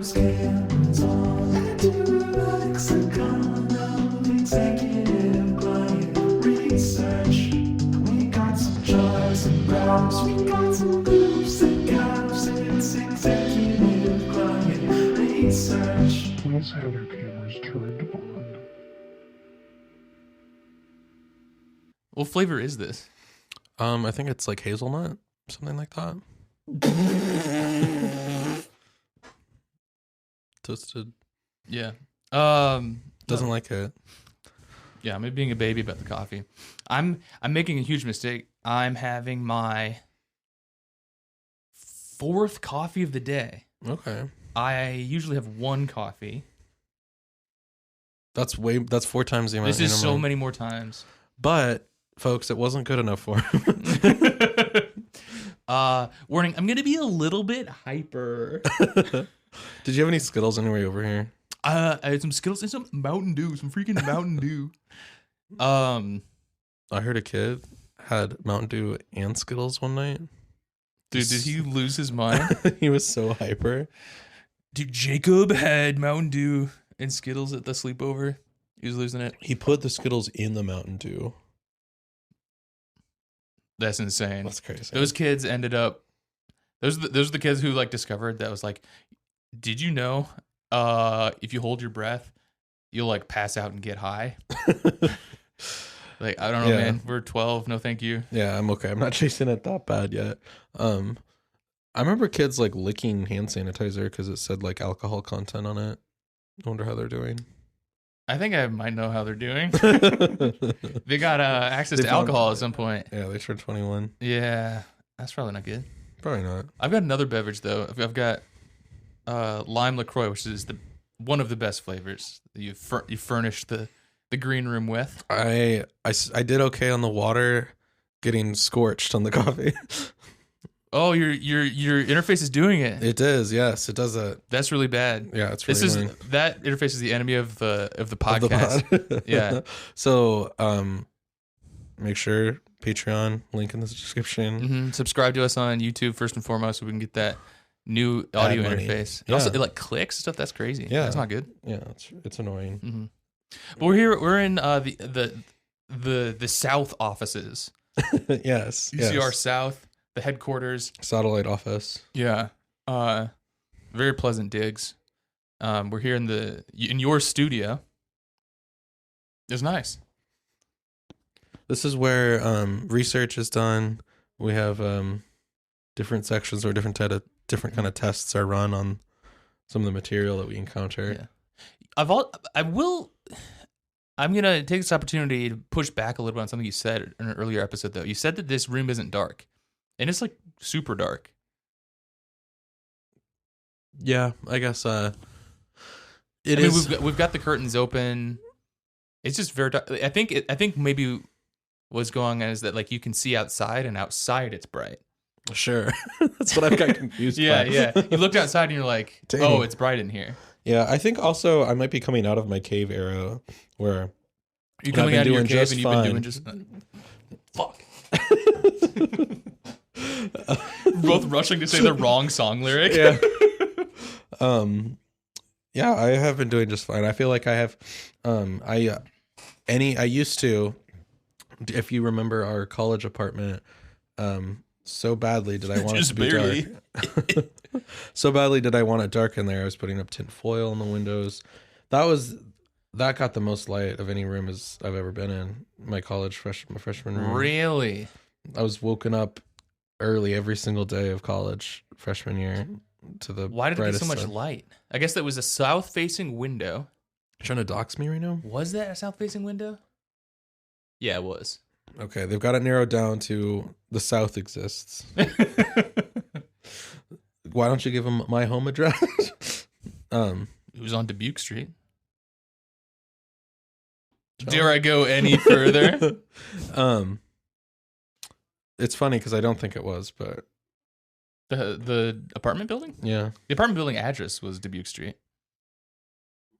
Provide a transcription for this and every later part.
scams on that lexicon of executive client research. We got some charts and graphs, we got some groups and gaps. It's executive client research. Please have your cameras turned on. What flavor is this? I think it's like hazelnut, something like that. Toasted. Yeah. Doesn't like it. Yeah, I'm being a baby about the coffee. I'm making a huge mistake. I'm having my 4th coffee of the day. Okay. I usually have 1 coffee. That's 4 times the amount. This is so many more times. But folks, it wasn't good enough for him. Warning, I'm gonna be a little bit hyper. Did you have any Skittles anyway over here? I had some Skittles and some Mountain Dew, some freaking Mountain Dew. I heard a kid had Mountain Dew and Skittles one night. Dude, did he lose his mind? He was so hyper. Dude, Jacob had Mountain Dew and Skittles at the sleepover. He was losing it. He put the Skittles in the Mountain Dew. That's insane. That's crazy. Those kids ended up. Those are the kids who like discovered that was like, did you know, if you hold your breath, you'll like pass out and get high. Like, I don't know, man. We're 12. No, thank you. Yeah, I'm okay. I'm not chasing it that bad yet. I remember kids like licking hand sanitizer because it said like alcohol content on it. I wonder how they're doing. I think I might know how they're doing. They got access to found- alcohol at some point. Yeah, they turned 21. Yeah, that's probably not good. Probably not. I've got another beverage though. I've got lime LaCroix, which is one of the best flavors that you furnish the green room with. I did okay on the water, getting scorched on the coffee. Oh, your interface is doing it. It does, yes, it does that. That's really bad. Yeah, it's really annoying. That interface is the enemy of the podcast. Of the pod. Yeah. So make sure Patreon, link in the description. Mm-hmm. Subscribe to us on YouTube first and foremost, so we can get that new audio interface. It also it like clicks and stuff. That's crazy. Yeah, that's not good. Yeah, it's annoying. Mm-hmm. But we're here. We're in the South offices. Yes, ECR South, the headquarters, satellite office. Yeah, very pleasant digs. We're here in your studio. It's nice. This is where research is done. We have different sections or different kind of tests are run on some of the material that we encounter. Yeah. I'm gonna take this opportunity to push back a little bit on something you said in an earlier episode. Though you said that this room isn't dark, and it's like super dark. Yeah, I guess it is. We've got the curtains open. It's just very dark. I think maybe what's going on is that like you can see outside, and outside it's bright. Sure, that's what I've got confused. Yeah, by. yeah. You looked outside and you're like, Dang. oh, it's bright in here. Yeah, I think also I might be coming out of my cave era where you're coming out of your cave and you've fine. been doing just fuck. Both rushing to say the wrong song lyric. Yeah. Yeah, I have been doing just fine. I feel like I have I used to, if you remember our college apartment, so badly did I want it to be dark. So badly did I want it dark in there. I was putting up tint foil in the windows. That got the most light of any room I've ever been in. My college freshman room. Really? I was woken up early every single day of college freshman year to the Why did it get so much sun. light? I guess that was a south-facing window. Trying to dox me right now? Was that a south-facing window? Yeah, it was. Okay, they've got it narrowed down to the south exists. Why don't you give them my home address? It was on Dubuque Street. Dare I go any further? It's funny because I don't think it was, but the apartment building? yeah, The apartment building address was Dubuque Street.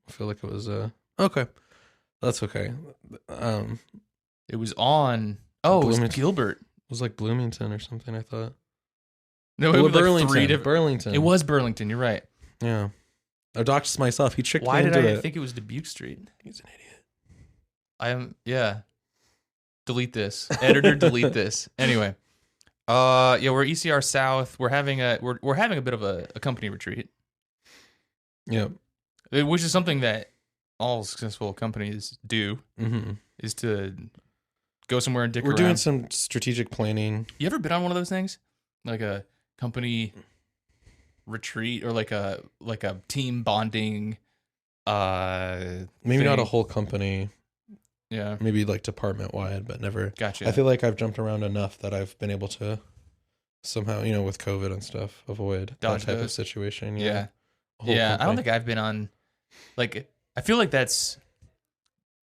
I feel like it was. Okay, that's okay. It was on. Oh, it was Bloomington. Gilbert. It was like Bloomington or something. I thought. No, it Well, was Burlington. like 3 different. Burlington. It was Burlington. You're right. Yeah. I doxed myself. He tricked Why me did into I it. think it was Dubuque Street? He's an idiot. Delete this. Editor, delete this. Anyway. We're ECR South. We're having a bit of a company retreat. Yeah. Which is something that all successful companies do, is to go somewhere and dick around. We're doing some strategic planning. You ever been on one of those things? Like a company retreat or like a team bonding Maybe thing? not a whole company. Yeah. Maybe like department wide, but never. Gotcha. I feel like I've jumped around enough that I've been able to somehow, with COVID and stuff, avoid Dodge that type those. of situation. Yeah. A whole I don't company. think I've been on, like, I feel like that's,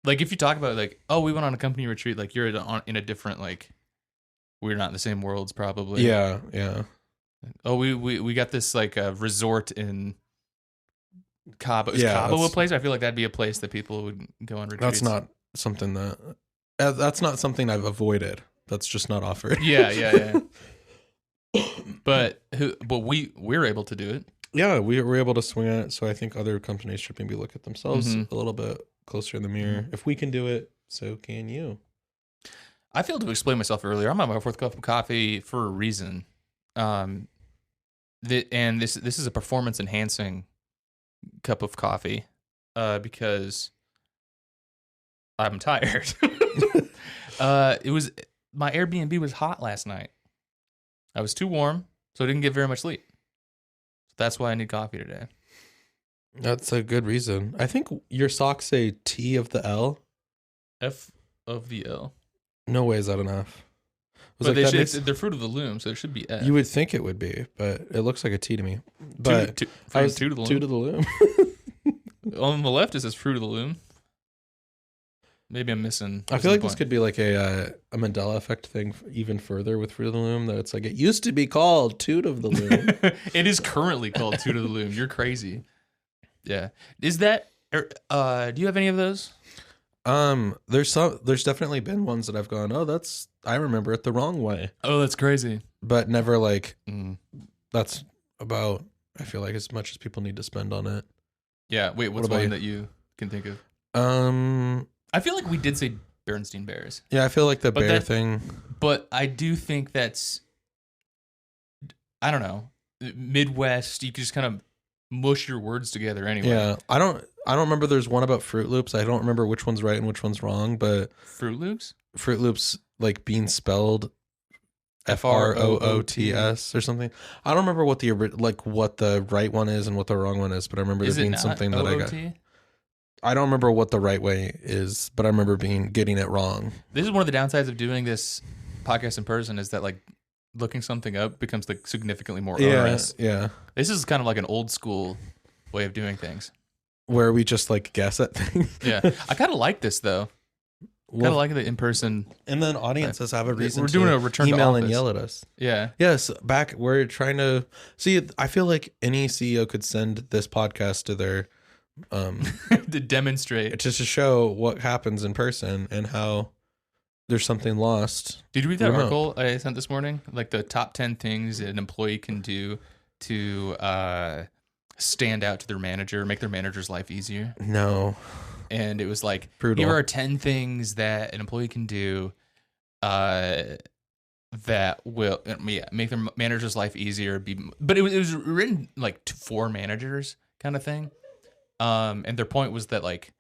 like, if you talk about, like, oh, we went on a company retreat, like, you're in a different, like, we're not in the same worlds, probably. Yeah. Oh, we got this, like, resort in Cabo. Is Yeah, Cabo a that's- place? I feel like that'd be a place that people would go on retreats. That's not something I've avoided. That's just not offered. Yeah. But we're able to do it. Yeah, we were able to swing it. So I think other companies should maybe look at themselves Mhm. a little bit closer in the mirror. If we can do it, so can you. I failed to explain myself earlier. I'm on my fourth cup of coffee for a reason. And this is a performance enhancing cup of coffee, because I'm tired. My Airbnb was hot last night. I was too warm, so I didn't get very much sleep. That's why I need coffee today. That's a good reason. I think your socks say T of the L. F of the L. No way is that enough. But they're Fruit of the Loom, so it should be F. You would think it would be, but it looks like a T to me. But I was Two to the Loom. Two to the Loom. On the left, it says Fruit of the Loom. Maybe I'm missing. I feel like this could be like a Mandela effect thing even further with Fruit of the Loom. That it's like it used to be called Toot of the Loom. It is currently called Toot of the Loom. You're crazy. Yeah. Is that? Do you have any of those? There's definitely been ones that I've gone, I remember it the wrong way, Oh, that's crazy. but never like that's about. I feel like as much as people need to spend on it. Yeah. Wait, what's What about one you? that you can think of? I I feel like we did say Bernstein Bears, Yeah, I feel like the But bear that- thing. but I do think that's, I don't know, Midwest. You can just kind of mush your words together anyway. Yeah, I don't remember. There's one about Fruit Loops. I don't remember which one's right and which one's wrong. But Fruit Loops. Fruit Loops like being spelled FROOTS or something. I don't remember what the right one is and what the wrong one is. But I remember Is there it being not something that I got. OOT? I don't remember what the right way is, but I remember getting it wrong. This is one of the downsides of doing this podcast in person, is that like looking something up becomes like significantly more onerous. Yeah. This is kind of like an old school way of doing things. Where we just like guess at things. Yeah. I kind of like this though. Kind of like the in person. And then audiences have a reason. We're doing to a return to email office. and yell at us. Yeah. Yes, back we're trying to see. I feel like any CEO could send this podcast to their To demonstrate. just to show what happens in person and how there's something lost. Did you read that remote. article I sent this morning? Like the top 10 things an employee can do to stand out to their manager, make their manager's life easier. No, And it was like, Brutal. here are 10 things that an employee can do that will make their manager's life easier. But it was written like for managers kind of thing. And their point was that like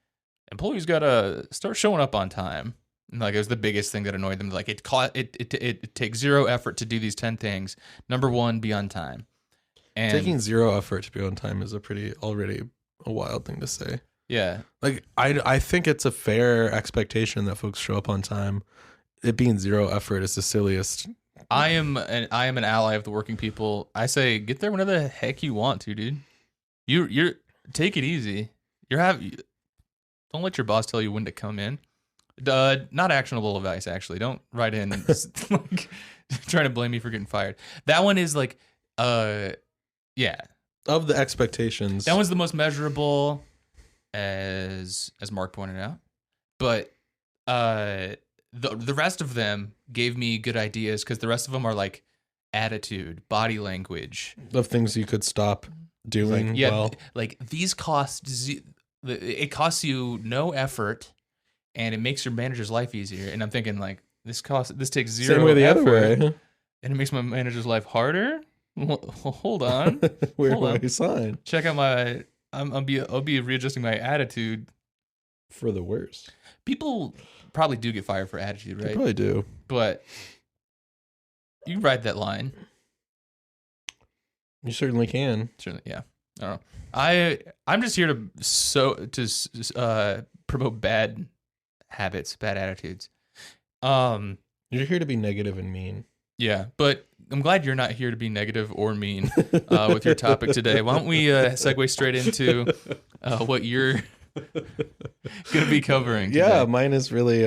employees gotta start showing up on time. And like it was the biggest thing that annoyed them. Like it takes zero effort to do these 10 things. Number one, be on time. And taking zero effort to be on time is already a wild thing to say. yeah, Like I think it's a fair expectation that folks show up on time. It being zero effort is the silliest. I am an ally of the working people. I say get there whenever the heck you want to, dude. You're take it easy. Don't let your boss tell you when to come in. Not actionable advice, actually. Don't write in and like trying to blame me for getting fired. That one is like, yeah. Of the expectations. That one's the most measurable, as Mark pointed out. But the rest of them gave me good ideas because the rest of them are like attitude, body language. of things you could stop doing yeah, well. like these costs, it costs you no effort, and it makes your manager's life easier. And I'm thinking like this takes zero Same way the effort, other way. and it makes my manager's life harder. Well, hold on, Where hold do on. I sign? Check out my. I'll be readjusting my attitude. For the worst. People probably do get fired for attitude, They right? probably do. But you ride that line. You certainly can. Certainly, yeah. I don't know. I'm just here to promote bad habits, bad attitudes. You're here to be negative and mean. Yeah, but I'm glad you're not here to be negative or mean with your topic today. Why don't we segue straight into what you're gonna be covering today? Yeah, mine is really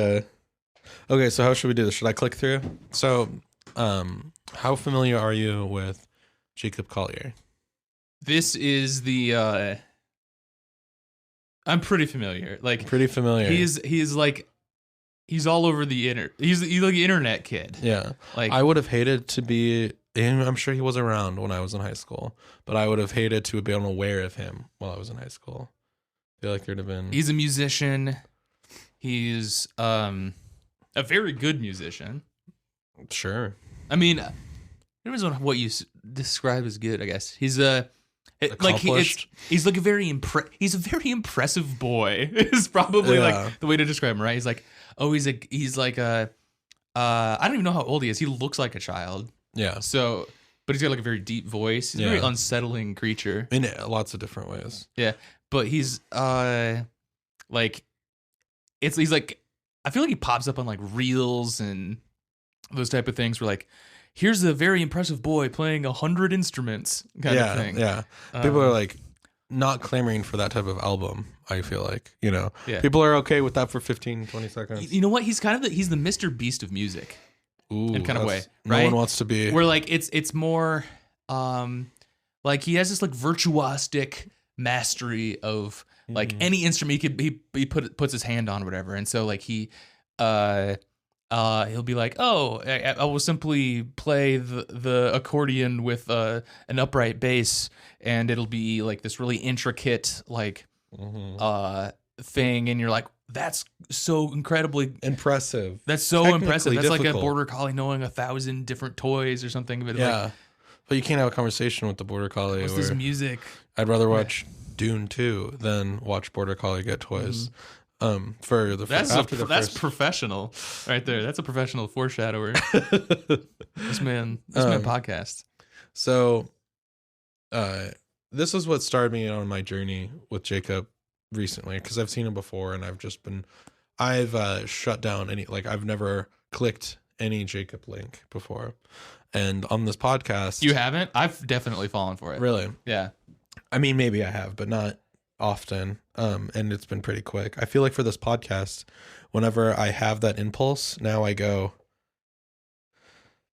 okay, so how should we do this? Should I click through? So how familiar are you with Jacob Collier? This is the I'm pretty familiar. Like Pretty familiar. he's like he's all over the he's like an internet kid. Yeah. Like I would have hated to be, and I'm sure he was around when I was in high school, but I would have hated to have been aware of him while I was in high school. I feel like there'd have been. he's a musician. He's a very good musician. Sure. I mean, it depends on what you describe as good, I guess. He's Accomplished. he's like a very impressive boy. Is probably Yeah. like the way to describe him, right? He's like, oh, he's like I don't even know how old he is. He looks like a child. Yeah. So, but he's got like a very deep voice. He's a very Yeah. unsettling creature. In lots of different ways. Yeah, but he's like he's like I feel like he pops up on like reels and those type of things where like here's a very impressive boy playing 100 instruments kind of thing. Yeah. People are like not clamoring for that type of album, I feel like, Yeah. People are okay with that for 15, 20 seconds. You know what? He's kind of he's the Mr. Beast of music. Ooh, in kind of way, that's- right? No one wants to be. Where like it's more like he has this like virtuosic mastery of like any instrument he puts his hand on or whatever. And so like he'll be like, oh, I will simply play the accordion with an upright bass, and it'll be like this really intricate like thing, and you're like, that's so incredibly Impressive. that's so Technically impressive. That's like a difficult. border collie knowing 1,000 different toys or something. But Yeah. like, But you can't have a conversation with the Border Collie. what's where this music? I'd rather watch Dune 2 than watch Border Collie get toys. For the That's after the that's first. professional right there. That's a professional foreshadower. this man podcasts. So, this is what started me on my journey with Jacob recently, because I've seen him before, and I've shut down I've never clicked any Jacob link before, and on this podcast, You haven't? I've definitely fallen for it. really. Yeah. I mean, maybe I have, but not often. And it's been pretty quick. I feel like for this podcast, whenever I have that impulse, now I go,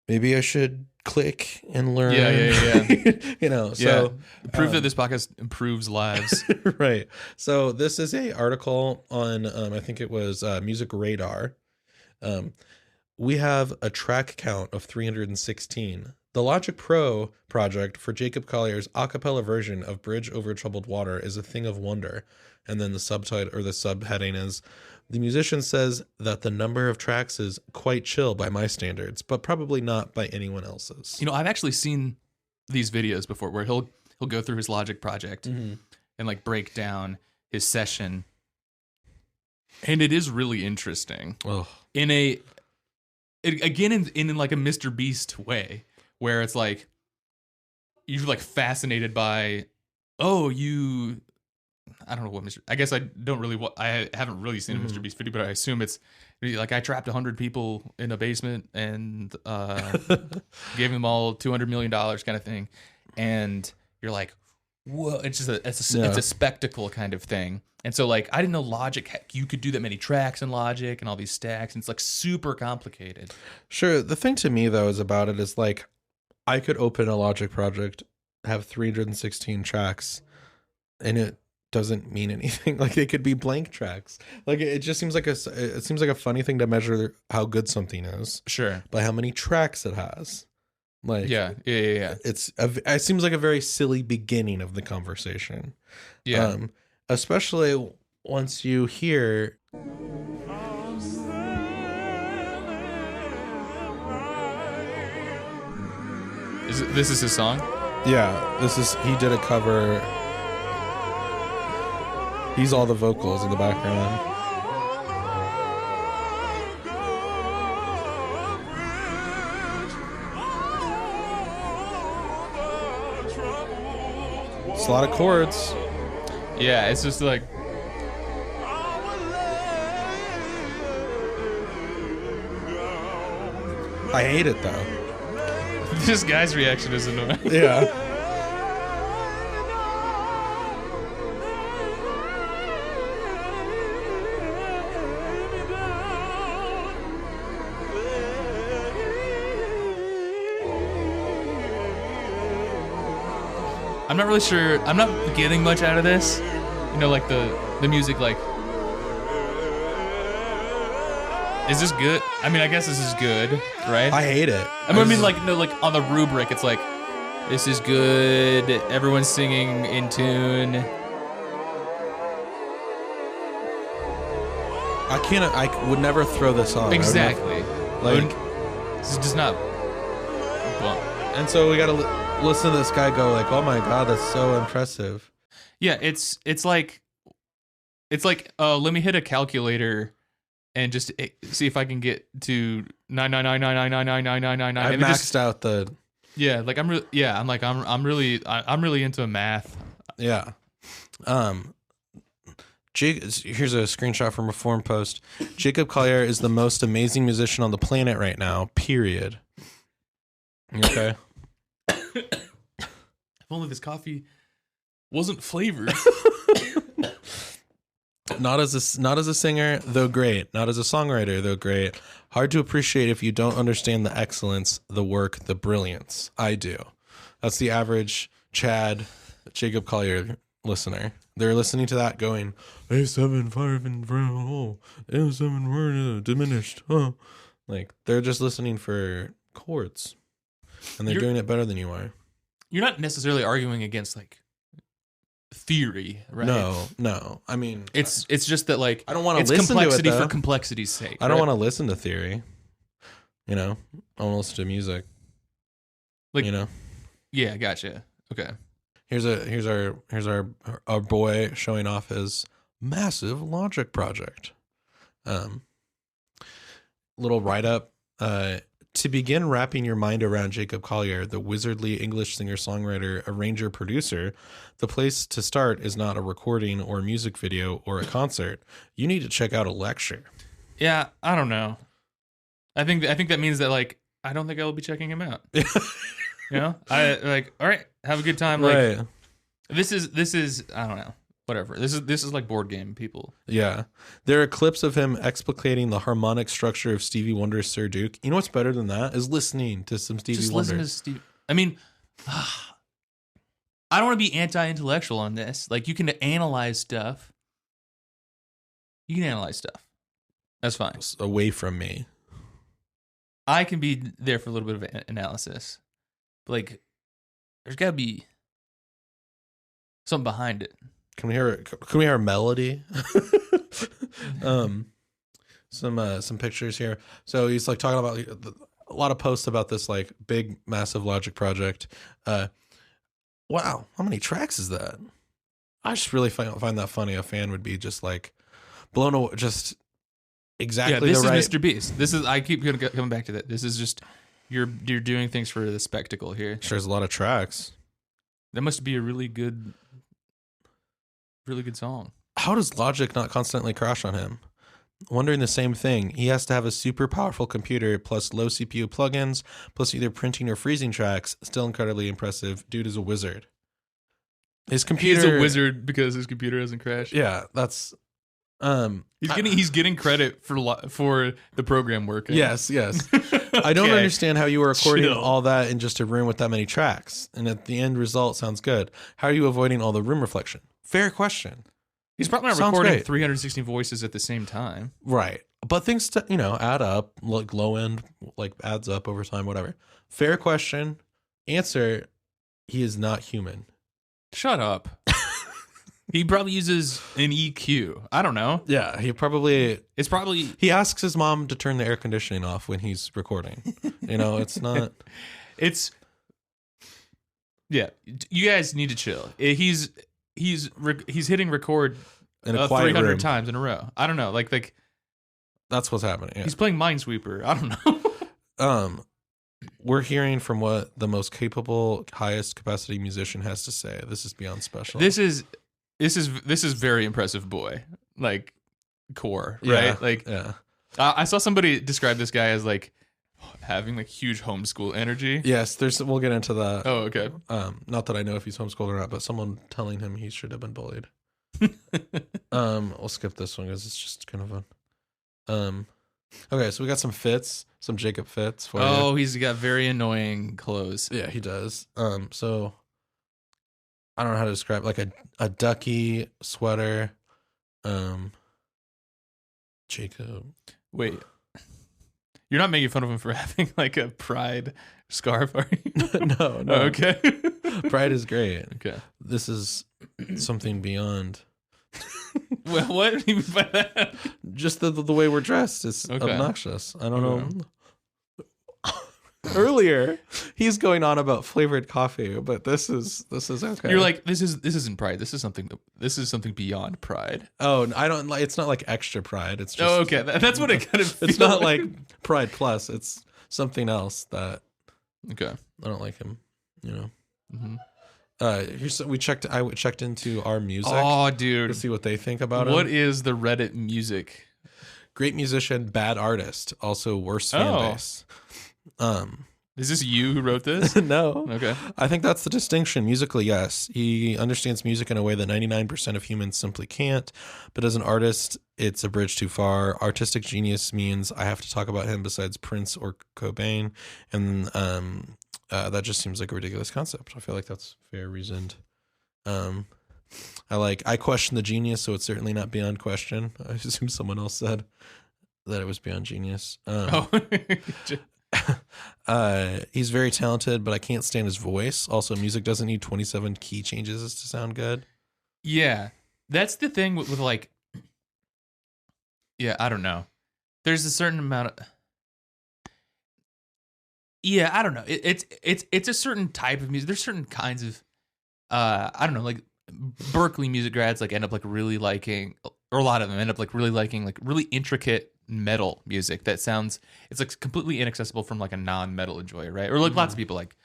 maybe I should click and learn. Yeah. So Prove that this podcast improves lives. right. So this is a article on, I think it was Music Radar. We have a track count of 316. The Logic Pro project for Jacob Collier's a cappella version of Bridge Over Troubled Water is a thing of wonder. And then the subtitle or the subheading is, the musician says that the number of tracks is quite chill by my standards, but probably not by anyone else's. You know, I've actually seen these videos before where he'll go through his Logic project and like break down his session. And it is really interesting. Oh, In like a Mr. Beast way, where it's like you're like fascinated by, I don't know what I guess I haven't really seen a Mr. Beast video, but I assume it's like I trapped 100 people in a basement and gave them all $200 million kind of thing, and you're like, whoa! It's just it's a spectacle kind of thing. And so like I didn't know Logic, you could do that many tracks in Logic and all these stacks, and it's like super complicated. sure. The thing to me though is about it is like, I could open a Logic project, have 316 tracks, and it doesn't mean anything. Like they could be blank tracks. Like it just seems like a funny thing to measure how good something is Sure. by how many tracks it has. Like, Yeah. it seems like a very silly beginning of the conversation. Yeah. Especially once you hear. This is his song? Yeah, he did a cover. He's all the vocals in the background. It's a lot of chords. Yeah, it's just like I hate it though. this guy's reaction is annoying. Yeah. I'm not really sure. I'm not getting much out of this. You know, like the music, like. Is this good? I mean, I guess this is good, right? I hate it. I mean, like, no, like on the rubric, it's like, this is good. Everyone's singing in tune. I would never throw this on. Exactly. Like, this is just not. Well, and so we gotta listen to this guy go like, "Oh my god, that's so impressive." yeah, it's like, let me hit a calculator and just see if I can get to 999999999. I maxed out the. Yeah, like I'm really into math. Yeah. Here's a screenshot from a forum post. Jacob Collier is the most amazing musician on the planet right now. Period. Okay. If only this coffee wasn't flavored. Not as a singer, though great. Not as a songwriter, though great. Hard to appreciate if you don't understand the excellence, the work, the brilliance. I do. That's the average Chad Jacob Collier listener. They're listening to that going, A7, 5, and A7 word diminished. Huh? Like, they're just listening for chords. And they're doing it better than you are. You're not necessarily arguing against, like, theory, right? No. I mean, it's just that, like, I don't want to it's listen to it, complexity though. for complexity's sake. I don't want to listen to theory. You know, I want to listen to music. Like, you know. Yeah, gotcha. Okay. Here's our boy showing off his massive Logic project. Little write up. To begin wrapping your mind around Jacob Collier, the wizardly English singer-songwriter, arranger, producer, the place to start is not a recording or a music video or a concert. You need to check out a lecture. Yeah, I don't know. I think that means that, like, I don't think I will be checking him out. You know, I like. All right, have a good time. Like, Right. This is I don't know. Whatever. This is like board game people. Yeah. There are clips of him explicating the harmonic structure of Stevie Wonder's Sir Duke. You know what's better than that? Is listening to some Stevie Just Wonder. listen to Stevie. I mean, I don't want to be anti-intellectual on this. Like, you can analyze stuff. That's fine. Away from me. I can be there for a little bit of analysis. But, like, there's got to be something behind it. Can we hear a melody? Some pictures here. So he's like talking about a lot of posts about this like big massive Logic project. Wow, how many tracks is that? I just really find that funny. A fan would be just like blown away. Just exactly. Yeah, this the right. is Mr. Beast. This is. I keep coming back to that. This is just you're doing things for the spectacle here. Sure, there's a lot of tracks. That must be a really good song. How does Logic not constantly crash on him? Wondering the same thing. He has to have a super powerful computer plus low CPU plugins plus either printing or freezing tracks. Still incredibly impressive. Dude is a wizard. His computer. He's a wizard because his computer hasn't crashed. Yeah, that's. He's getting credit for the program working. Yes. I don't Okay. understand how you were recording Chill. all that in just a room with that many tracks, and at the end result sounds good. How are you avoiding all the room reflection? Fair question. He's probably not Sounds recording great. 360 voices at the same time. Right. But things to, add up, like low end, like adds up over time, whatever. Fair question. Answer, he is not human. Shut up. He probably uses an EQ. I don't know. Yeah, It's probably he asks his mom to turn the air conditioning off when he's recording. It's not. Yeah. You guys need to chill. He's hitting record In a quiet 300 room. times in a row. I don't know. Like That's what's happening. Yeah. he's playing Minesweeper. I don't know. We're hearing from what the most capable, highest capacity musician has to say. This is beyond special. This is very impressive, boy. Like core, Yeah, right? Like yeah. I saw somebody describe this guy as like having like huge homeschool energy. Yes, we'll get into that. Oh, okay. Not that I know if he's homeschooled or not, but someone telling him he should have been bullied. We'll skip this one because it's just kind of fun. Okay, so we got some Jacob Fitz for you. Oh, he's got very annoying clothes. Yeah, he does. So I don't know how to describe, like a ducky sweater. Jacob. Wait, you're not making fun of him for having like a pride scarf, are you? No. Oh, okay. Pride is great. Okay. This is something beyond. Well, what do you mean by that? Just the way we're dressed is Okay. obnoxious. I don't know. Earlier, he's going on about flavored coffee, but this is okay. You're like, this isn't pride. This is something beyond pride. Oh, I don't like. It's not like extra pride. It's just. Oh, okay. That's what it kind of. It's feels not like Pride Plus. It's something else that Okay. I don't like him. Mhm. I checked into our music Oh, to dude. see what they think about him. What is the Reddit music? Great musician, bad artist, also worse fan Oh. base. Is this you who wrote this? No. Okay. I think that's the distinction. Musically, yes. He understands music in a way that 99% of humans simply can't. But as an artist, it's a bridge too far. Artistic genius means I have to talk about him besides Prince or Cobain. And that just seems like a ridiculous concept. I feel like that's fair reasoned. I question the genius, so it's certainly not beyond question. I assume someone else said that it was beyond genius. He's very talented, but I can't stand his voice. Also, music doesn't need 27 key changes to sound good. Yeah, that's the thing with like. Yeah, I don't know. There's a certain amount of. Yeah, I don't know. It's a certain type of music. There's certain kinds of. I don't know, like Berkeley music grads like end up like really liking, or a lot of them end up like really liking like really intricate metal music that sounds, it's like completely inaccessible from like a non-metal enjoyer, right? Or like lots of people like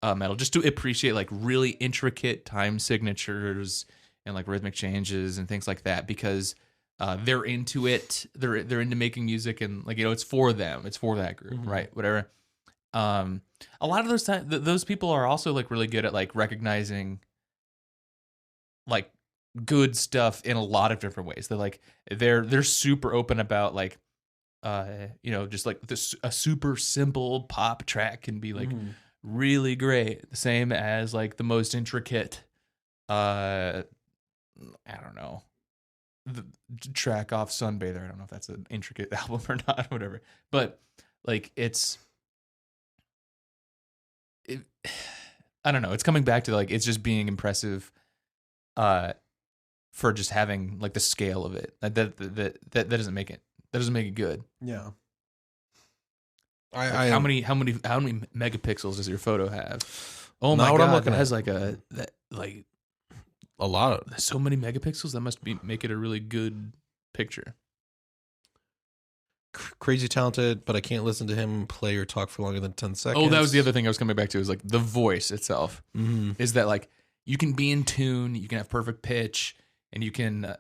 metal just to appreciate like really intricate time signatures and like rhythmic changes and things like that because they're into it. They're into making music and like it's for them. It's for that group, right? Whatever. A lot of those people are also like really good at like recognizing like good stuff in a lot of different ways. They're super open about like just like this, a super simple pop track can be like really great, the same as like the most intricate I don't know, the track off Sunbather. I don't know if that's an intricate album or not, whatever, but like I don't know, it's coming back to like it's just being impressive for just having like the scale of it. That doesn't make it good. Yeah. How many megapixels does your photo have? Oh Not my what I'm god, looking it at. has like a lot of so many megapixels. That must make it a really good picture. crazy talented, but I can't listen to him play or talk for longer than 10 seconds. Oh, that was the other thing I was coming back to, is like the voice itself. Mm-hmm. Is that like you can be in tune, you can have perfect pitch, and you can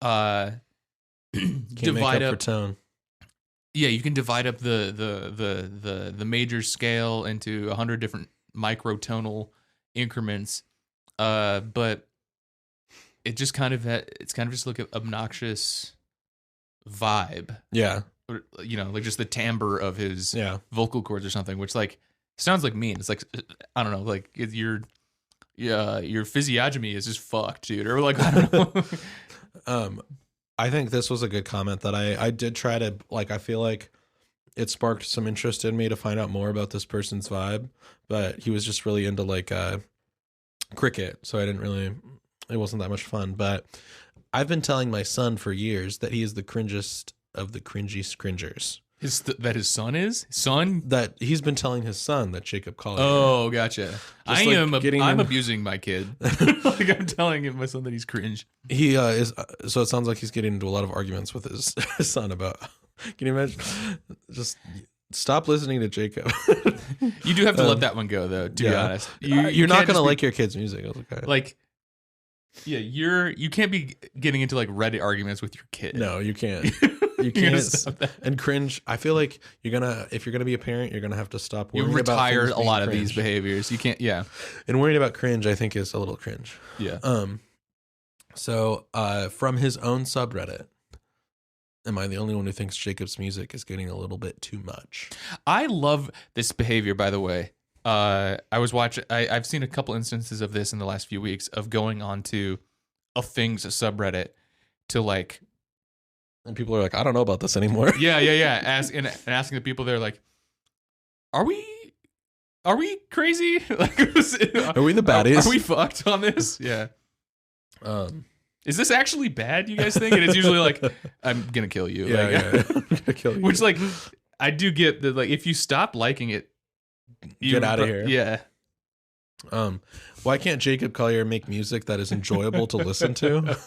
Can't divide make up up for tone. Yeah, you can divide up the major scale into 100 different microtonal increments, but it just it's kind of just like an obnoxious vibe, Yeah. or, like just the timbre of his Yeah. vocal cords or something, which like sounds like mean. It's like, I don't know, like you're yeah, your physiognomy is just fucked, dude. Or like, I don't know. I think this was a good comment that I did try to, like, I feel like it sparked some interest in me to find out more about this person's vibe, but he was just really into like cricket, so I didn't really, it wasn't that much fun. But I've been telling my son for years that he is the cringest of the cringy cringers. That his son is? Son? That he's been telling his son that Jacob Collier. Oh, gotcha. I'm him- abusing my kid. Like I'm telling my son that he's cringe. He is, so it sounds like he's getting into a lot of arguments with his son about, can you imagine? Just stop listening to Jacob. You do have to let that one go, though, to be honest. You're not can't going to just like your kid's music. Okay. like, yeah, you can't be getting into like Reddit arguments with your kid. No, you can't. You gotta can't. stop that. And cringe. I feel like if you're gonna be a parent, you're gonna have to stop You worrying about retire things a being lot of cringe. these behaviors. You can't, yeah. And worrying about cringe, I think, is a little cringe. Yeah. So from his own subreddit, am I the only one who thinks Jacob's music is getting a little bit too much? I love this behavior, by the way. I've seen a couple instances of this in the last few weeks of going onto a Things subreddit to like, And people are like, I don't know about this anymore. yeah. And asking the people there, like, are we crazy? Like, Are we the baddies? Are we fucked on this? Yeah. Um, Is this actually bad, you guys think? And it's usually like, I'm gonna kill you. yeah, Like, yeah. I'm gonna kill you. Which, like, I do get that, like, if you stop liking it, Get outta here. Yeah. Why can't Jacob Collier make music that is enjoyable to listen to?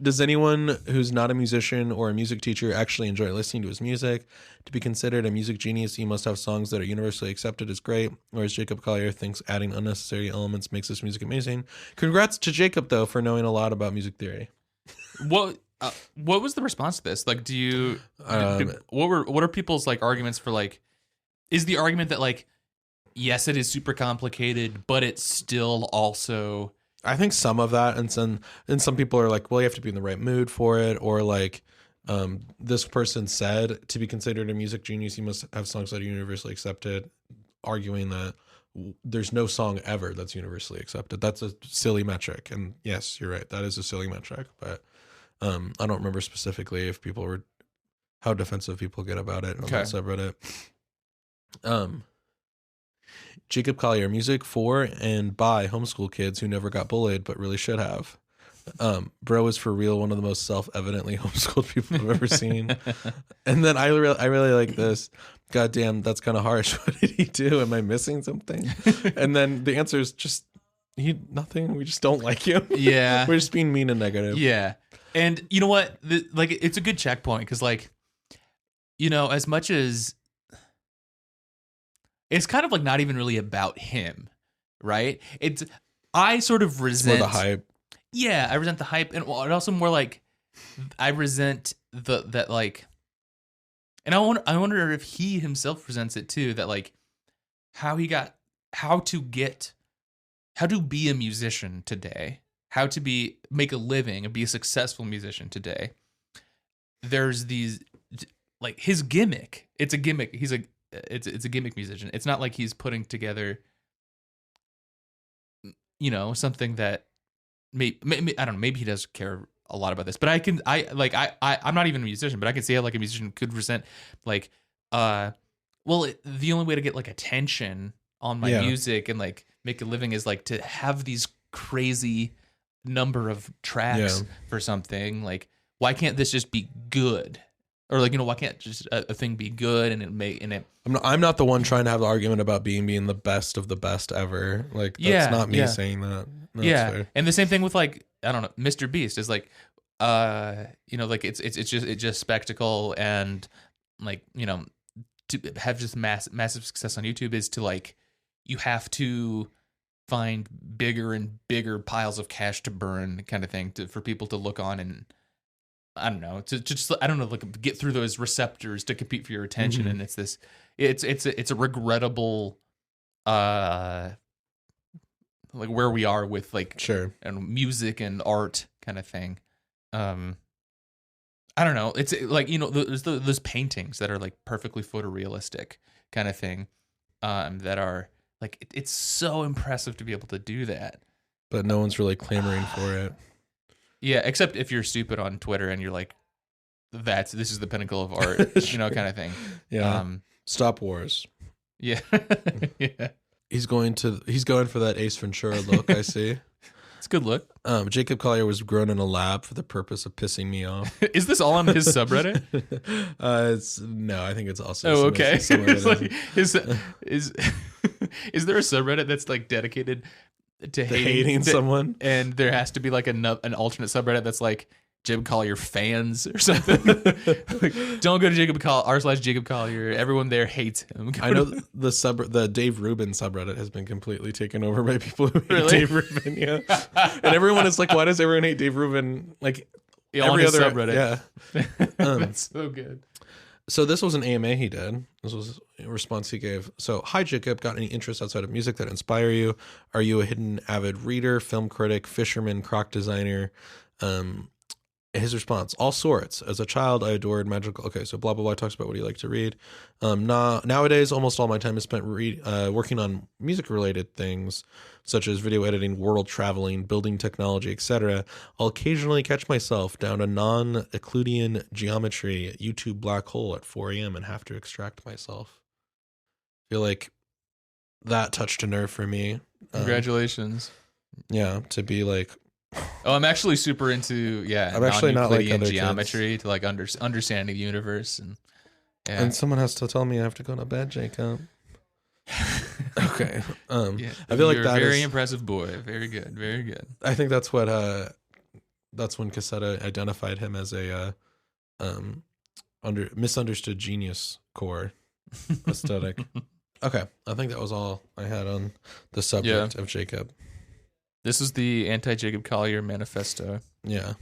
Does anyone who's not a musician or a music teacher actually enjoy listening to his music? To be considered a music genius, you must have songs that are universally accepted as great, whereas Jacob Collier thinks adding unnecessary elements makes this music amazing. Congrats to Jacob, though, for knowing a lot about music theory. What was the response to this? Like, what are people's like arguments for, like, is the argument that, like, yes, it is super complicated, but it's still also, I think some of that, and some people are like, well, you have to be in the right mood for it, or like this person said, to be considered a music genius, you must have songs that are universally accepted, arguing that there's no song ever that's universally accepted. That's a silly metric, and yes, you're right, that is a silly metric, but I don't remember specifically if people were, how defensive people get about it on that subreddit. Jacob Collier, music for and by homeschool kids who never got bullied but really should have. Bro is for real one of the most self-evidently homeschooled people I've ever seen. And then I really like this. God damn, that's kind of harsh. What did he do? Am I missing something? And then the answer is just nothing. We just don't like him. Yeah. We're just being mean and negative. yeah. And you know what? Like, it's a good checkpoint because, like, you know, as much as it's kind of like not even really about him, right? I sort of resent For the hype. Yeah, I resent the hype, and also more like I resent that like, and I wonder if he himself resents it too. That like how to be a musician today, how to make a living and be a successful musician today. There's these like his gimmick. It's a gimmick. It's a gimmick musician. It's not like he's putting together, you know, something that maybe I don't know. Maybe he does care a lot about this, but I'm not even a musician, but I can see how like a musician could resent like, the only way to get like attention on my music and like make a living is like to have these crazy number of tracks for something. Like, why can't this just be good? Or like, you know, why can't just a thing be good I'm not the one trying to have the argument about being the best of the best ever. Like, that's not me saying that. No, yeah. fair. And the same thing with like, I don't know, Mr. Beast is like, you know, like it's just spectacle, and like, you know, to have just massive success on YouTube is to like, you have to find bigger and bigger piles of cash to burn kind of thing for people to look on, and I don't know, to just, I don't know, like get through those receptors to compete for your attention. Mm-hmm. And it's a regrettable, like where we are with like, and music and art kind of thing. I don't know. It's like, you know, there's those paintings that are like perfectly photorealistic kind of thing, that are Like it's so impressive to be able to do that. But no one's really clamoring for it. Yeah, except if you're stupid on Twitter and you're like, this is the pinnacle of art, kind of thing. Yeah. Stop wars. Yeah. Yeah. He's going for that Ace Ventura look, I see. It's a good look. Jacob Collier was grown in a lab for the purpose of pissing me off. Is this all on his subreddit? No, I think it's also. Oh, okay. some It's like, is there a subreddit that's like dedicated to hating someone? And there has to be like an alternate subreddit that's like Jacob Collier fans or something. Like, don't go to Jacob Collier r/Jacob Collier. Everyone there hates him. I know the Dave Rubin subreddit has been completely taken over by people who hate Really? Dave Rubin. Yeah, and everyone is like, why does everyone hate Dave Rubin? Like On every his other subreddit. Yeah. That's so good. So this was an AMA he did. This was a response he gave. So, hi Jacob, got any interests outside of music that inspire you? Are you a hidden avid reader, film critic, fisherman, croc designer? His response, all sorts. As a child, I adored magical. Okay, so blah, blah, blah talks about what he liked to read. Nowadays, almost all my time is spent working on music-related things, such as video editing, world traveling, building technology, etc. I'll occasionally catch myself down a non-Euclidean geometry YouTube black hole at 4 a.m. and have to extract myself. I feel like that touched a nerve for me. Congratulations. Yeah, to be like... Oh, I'm actually super into I'm actually not like non-Euclidean other geometry kids. to like understanding the universe and yeah. And someone has to tell me I have to go to bed, Jacob. Okay. Yeah. I feel like You're that a very is- impressive boy. Very good. Very good. I think that's what that's when Cassetta identified him as a misunderstood genius core aesthetic. Okay, I think that was all I had on the subject of Jacob. This is the anti-Jacob Collier manifesto. Yeah.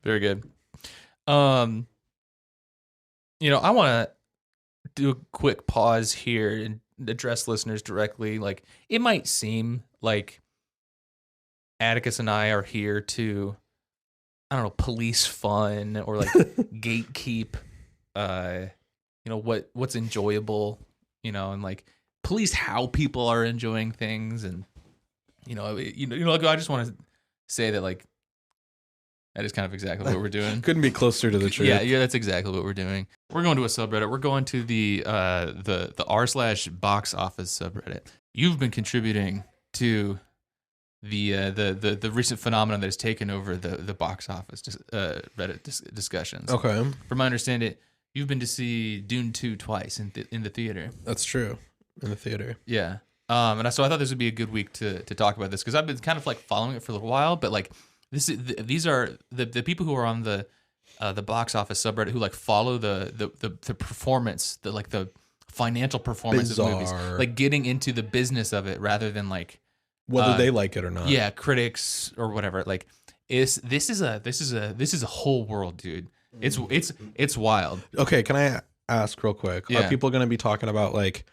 Very good. I want to do a quick pause here and address listeners directly. Like, it might seem like Atticus and I are here to, I don't know, police fun or like gatekeep, what's enjoyable, and like police how people are enjoying things. And, like, I just want to say that, like, that is kind of exactly what we're doing. Couldn't be closer to the truth. Yeah, that's exactly what we're doing. We're going to a subreddit. We're going to the r/box office subreddit. You've been contributing to the recent phenomenon that has taken over the box office Reddit discussions. Okay. From my understanding, you've been to see Dune 2 twice in the theater. That's true. In the theater. Yeah. So I thought this would be a good week to talk about this because I've been kind of like following it for a little while, but like these are the people who are on the box office subreddit who like follow the performance, the financial performance of movies, like getting into the business of it rather than like whether they like it or not. Yeah, critics or whatever. Like this is a whole world, dude. It's wild. Okay, can I ask real quick? Yeah. Are people going to be talking about like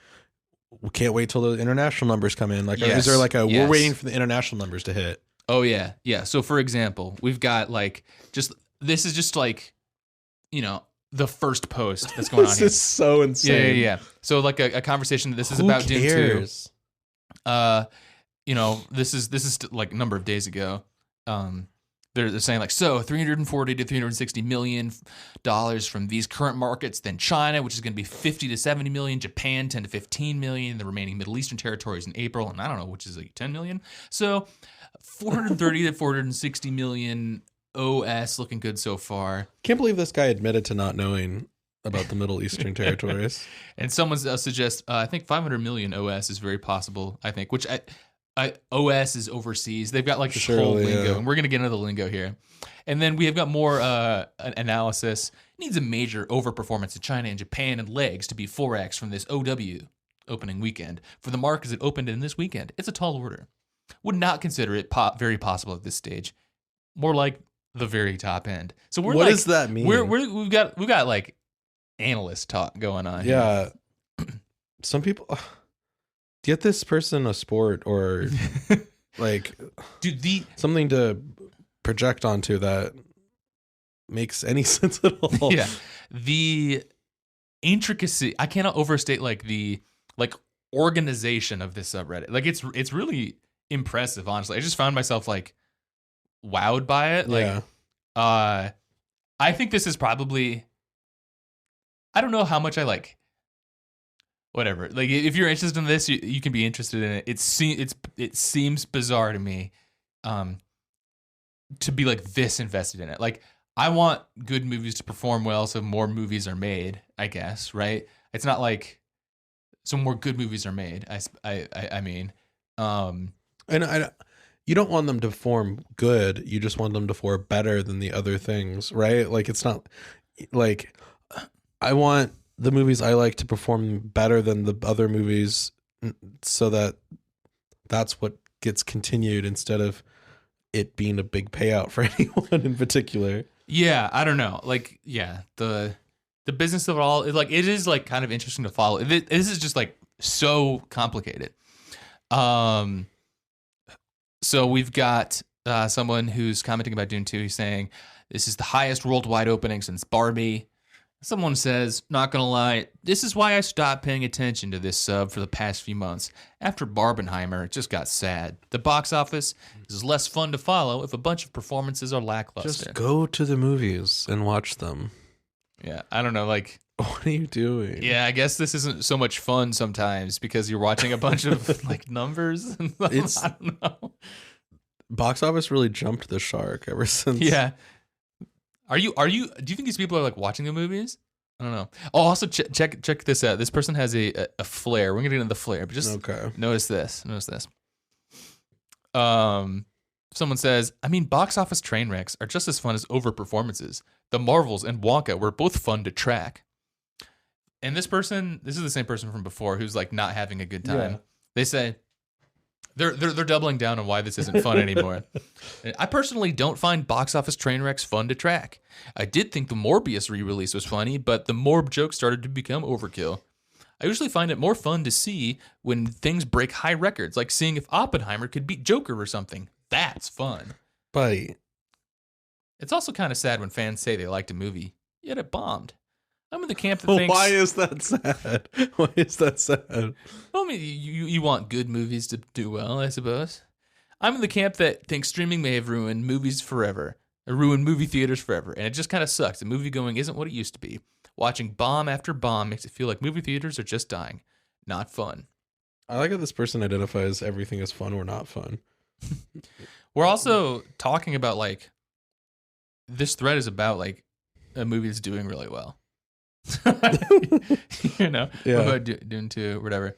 we can't wait till the international numbers come in? Like, Yes. is there like we're Yes. waiting for the international numbers to hit? Oh yeah, yeah. So for example, we've got like this is just like the first post that's going on This here. is so insane. Yeah. So like a conversation that this is Who about Dune 2. cares? This is like a number of days ago. They're saying like, so 340 to 360 million dollars from these current markets, then China, which is going to be 50 to 70 million, Japan 10 to 15 million, the remaining Middle Eastern territories in April, and I don't know, which is like 10 million. So 430 to 460 million OS, looking good so far. Can't believe this guy admitted to not knowing about the Middle Eastern territories. And someone suggests, I think 500 million OS is very possible, I think, which OS is overseas. They've got like this whole Surely, lingo, yeah. and we're going to get into the lingo here. And then we have got more analysis. Needs a major overperformance in China and Japan and legs to be 4x from this OW opening weekend. For the markets that opened in this weekend, it's a tall order. Would not consider it very possible at this stage. More like the very top end. So we're What like, does that mean? We've got like analyst talk going on. Here. Yeah. Some people get this person a sport or like Dude, something to project onto that makes any sense at all. yeah, the intricacy, I cannot overstate like organization of this subreddit. Like it's really impressive, honestly. I just found myself like wowed by it. Like Yeah. I think this is probably, I don't know how much I like whatever. Like if you're interested in this, you can be interested in it. It seems bizarre to me to be like this invested in it. Like I want good movies to perform well so more movies are made, I guess, right? It's not like so more good movies are made. I mean, And you don't want them to perform good. You just want them to perform better than the other things, right? Like it's not like I want the movies I like to perform better than the other movies, so that's what gets continued instead of it being a big payout for anyone in particular. yeah, I don't know. Like, yeah, the business of it all, it is like kind of interesting to follow. This is just like so complicated. So we've got someone who's commenting about Dune 2. He's saying this is the highest worldwide opening since Barbie. Someone says, not gonna lie, this is why I stopped paying attention to this sub for the past few months. After Barbenheimer, it just got sad. The box office is less fun to follow if a bunch of performances are lackluster. Just go to the movies and watch them. Yeah, I don't know, like, What are you doing? yeah, I guess this isn't so much fun sometimes because you're watching a bunch of like numbers. And It's- I don't know. Box office really jumped the shark ever since. Yeah. Do you think these people are like watching the movies? I don't know. Oh, also check this out. This person has a flare. We're gonna get into the flare, but just Okay. notice this. Someone says, I mean, box office train wrecks are just as fun as over performances. The Marvels and Wonka were both fun to track. And this is the same person from before who's like not having a good time. Yeah. They say they're doubling down on why this isn't fun anymore. I personally don't find box office train wrecks fun to track. I did think the Morbius re-release was funny, but the Morb joke started to become overkill. I usually find it more fun to see when things break high records, like seeing if Oppenheimer could beat Joker or something. That's fun. Buddy. It's also kind of sad when fans say they liked a movie, yet it bombed. I'm in the camp that thinks... Why is that sad? Why is that sad? Well, I mean, you want good movies to do well, I suppose. I'm in the camp that thinks streaming may have ruined movies forever, or ruined movie theaters forever, and it just kind of sucks. The movie going isn't what it used to be. Watching bomb after bomb makes it feel like movie theaters are just dying. Not fun. I like how this person identifies everything as fun or not fun. We're also talking about, like, this thread is about, like, a movie that's doing really well. You know? Yeah. About Dune 2, whatever.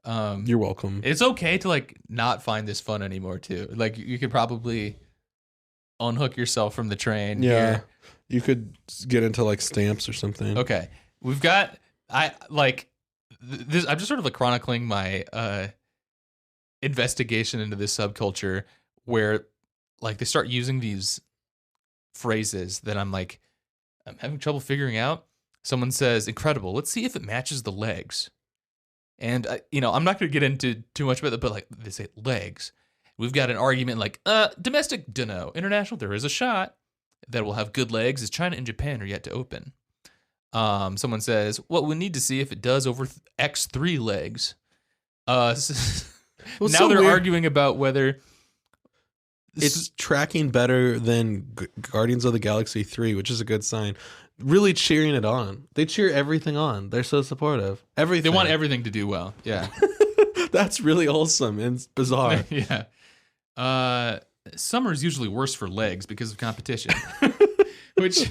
You're welcome. It's okay to like not find this fun anymore too. Like you could probably unhook yourself from the train. Yeah. Here. You could get into like stamps or something. Okay. We've got this. I'm just sort of like chronicling my investigation into this subculture where like they start using these phrases that I'm having trouble figuring out. Someone says, "Incredible. Let's see if it matches the legs." And, I'm not going to get into too much about it, but like they say legs. We've got an argument like, domestic, dunno. International, there is a shot that will have good legs as China and Japan are yet to open. Someone says, well, we need to see if it does over X3 legs. Now so they're weird. arguing about whether It's tracking better than Guardians of the Galaxy 3, which is a good sign. Really cheering it on. They cheer everything on. They're so supportive. Everything. they want everything to do well. Yeah. That's really wholesome and bizarre. Yeah. Summer is usually worse for legs because of competition, which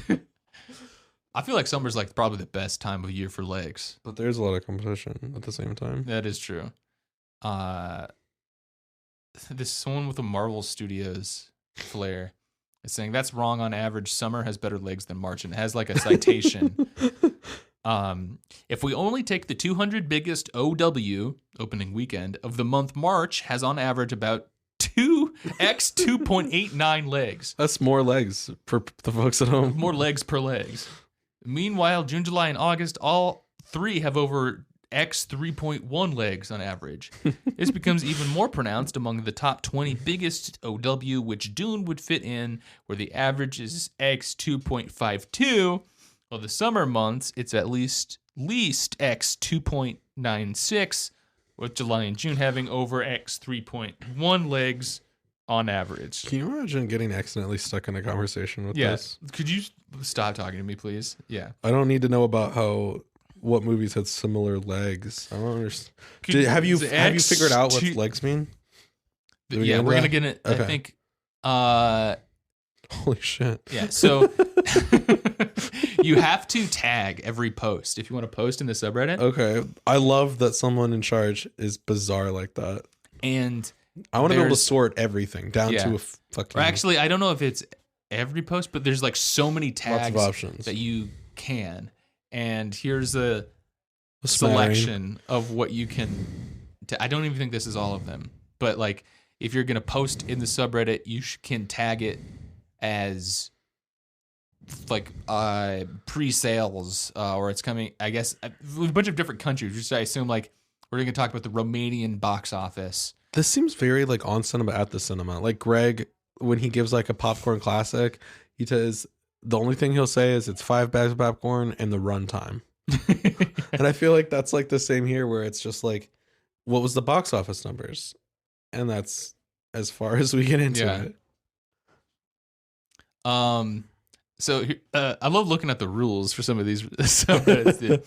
I feel like summer's like probably the best time of year for legs. But there's a lot of competition at the same time. That is true. This someone with a Marvel Studios flair is saying that's wrong. On average, summer has better legs than March, and it has like a citation. If we only take the 200 biggest OW opening weekend of the month, March has on average about 2x2.89 legs. That's more legs for the folks at home. More legs per legs. Meanwhile, June, July, and August, all three have over X 3.1 legs on average. This becomes even more pronounced among the top 20 biggest OW, which Dune would fit in, where the average is X 2.52. While the summer months, it's at least X 2.96, with July and June having over X 3.1 legs on average. Can you imagine getting accidentally stuck in a conversation with this? Could you stop talking to me, please? Yeah. I don't need to know about what movies had similar legs. I don't understand. Have you figured out what legs mean? Yeah, we're gonna get it. Okay. I think. Holy shit. Yeah. So you have to tag every post if you want to post in the subreddit. Okay. I love that someone in charge is bizarre like that. And I want to be able to sort everything down to a fucking. Or actually, I don't know if it's every post, but there's like so many tags lots of options that you can. And here's a smattering selection of what you can. I don't even think this is all of them, but like if you're gonna post in the subreddit, you can tag it as like pre-sales or it's coming. I guess with a bunch of different countries. Which I assume like we're gonna talk about the Romanian box office. This seems very like on cinema at the cinema. Like Greg, when he gives like a popcorn classic, he says the only thing he'll say is it's 5 bags of popcorn and the runtime. And I feel like that's like the same here, where it's just like, what was the box office numbers? And that's as far as we get into it. So I love looking at the rules for some of these subreddits. Dude.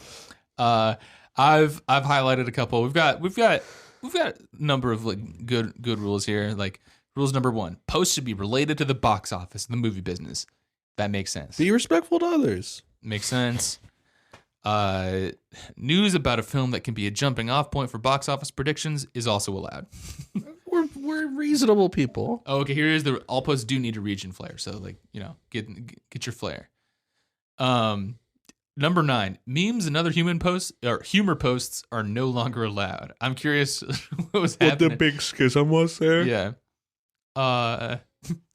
I've highlighted a couple. We've got a number of like good rules here. Like rules number 1: posts should be related to the box office, the movie business. That makes sense. Be respectful to others. Makes sense. News about a film that can be a jumping off point for box office predictions is also allowed. We're reasonable people. Oh, okay. Here is all posts do need a region flair, so like get your flair. Number 9: memes and other humor posts are no longer allowed. I'm curious what was happening. What the big schism was there? Yeah.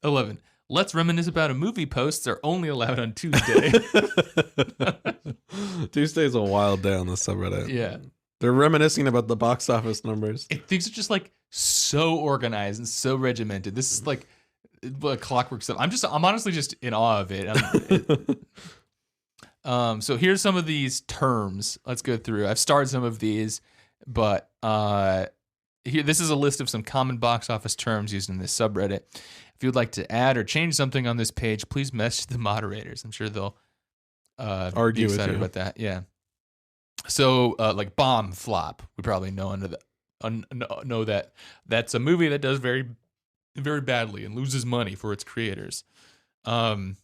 11: let's reminisce about a movie posts are only allowed on Tuesday. Tuesday's a wild day on the subreddit. Yeah. They're reminiscing about the box office numbers. Things are just like so organized and so regimented. This is like clockwork stuff. I'm honestly just in awe of it. So here's some of these terms. Let's go through. I've starred some of these, but this is a list of some common box office terms used in this subreddit. If you'd like to add or change something on this page, please message the moderators. I'm sure they'll argue be excited about that. Yeah. So like bomb flop, we probably know know that that's a movie that does very, very badly and loses money for its creators. 2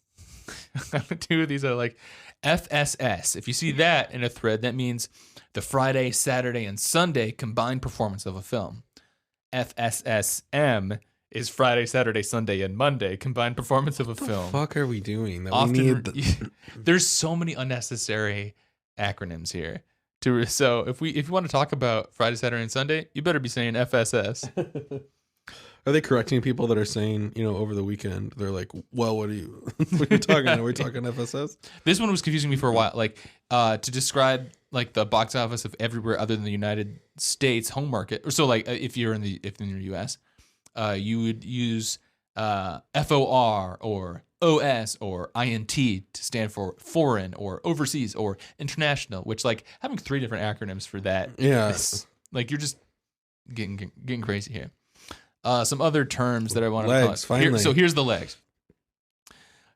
of these are like FSS. If you see that in a thread, that means the Friday, Saturday, and Sunday combined performance of a film. FSSM is Friday, Saturday, Sunday, and Monday combined performance of a film. What the fuck are we doing? That Often, there's so many unnecessary acronyms here. So if you want to talk about Friday, Saturday, and Sunday, you better be saying FSS. Are they correcting people that are saying, over the weekend? They're like, well, what are you talking? Are we talking FSS? This one was confusing me for a while. Like to describe like the box office of everywhere other than the United States home market. Or so like if you're in the US, you would use FOR or OS or INT to stand for foreign or overseas or international, which like having 3 different acronyms for that. Yeah. Like you're just getting crazy here. Some other terms that I want to legs, finally. So here's the legs.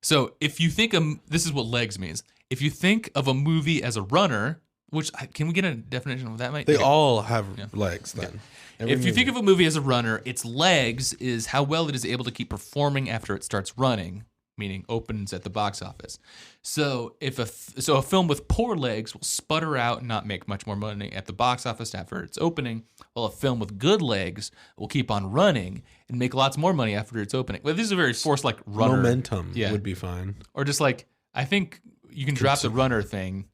So if you think this is what legs means. If you think of a movie as a runner, which can we get a definition of that? They all have legs then. Okay. If you think of a movie as a runner, its legs is how well it is able to keep performing after it starts running, meaning opens at the box office. So a film with poor legs will sputter out and not make much more money at the box office after its opening, while a film with good legs will keep on running and make lots more money after its opening. Well, this is a very forced like runner. Momentum would be fine. Or just like, I think you can drop the runner thing.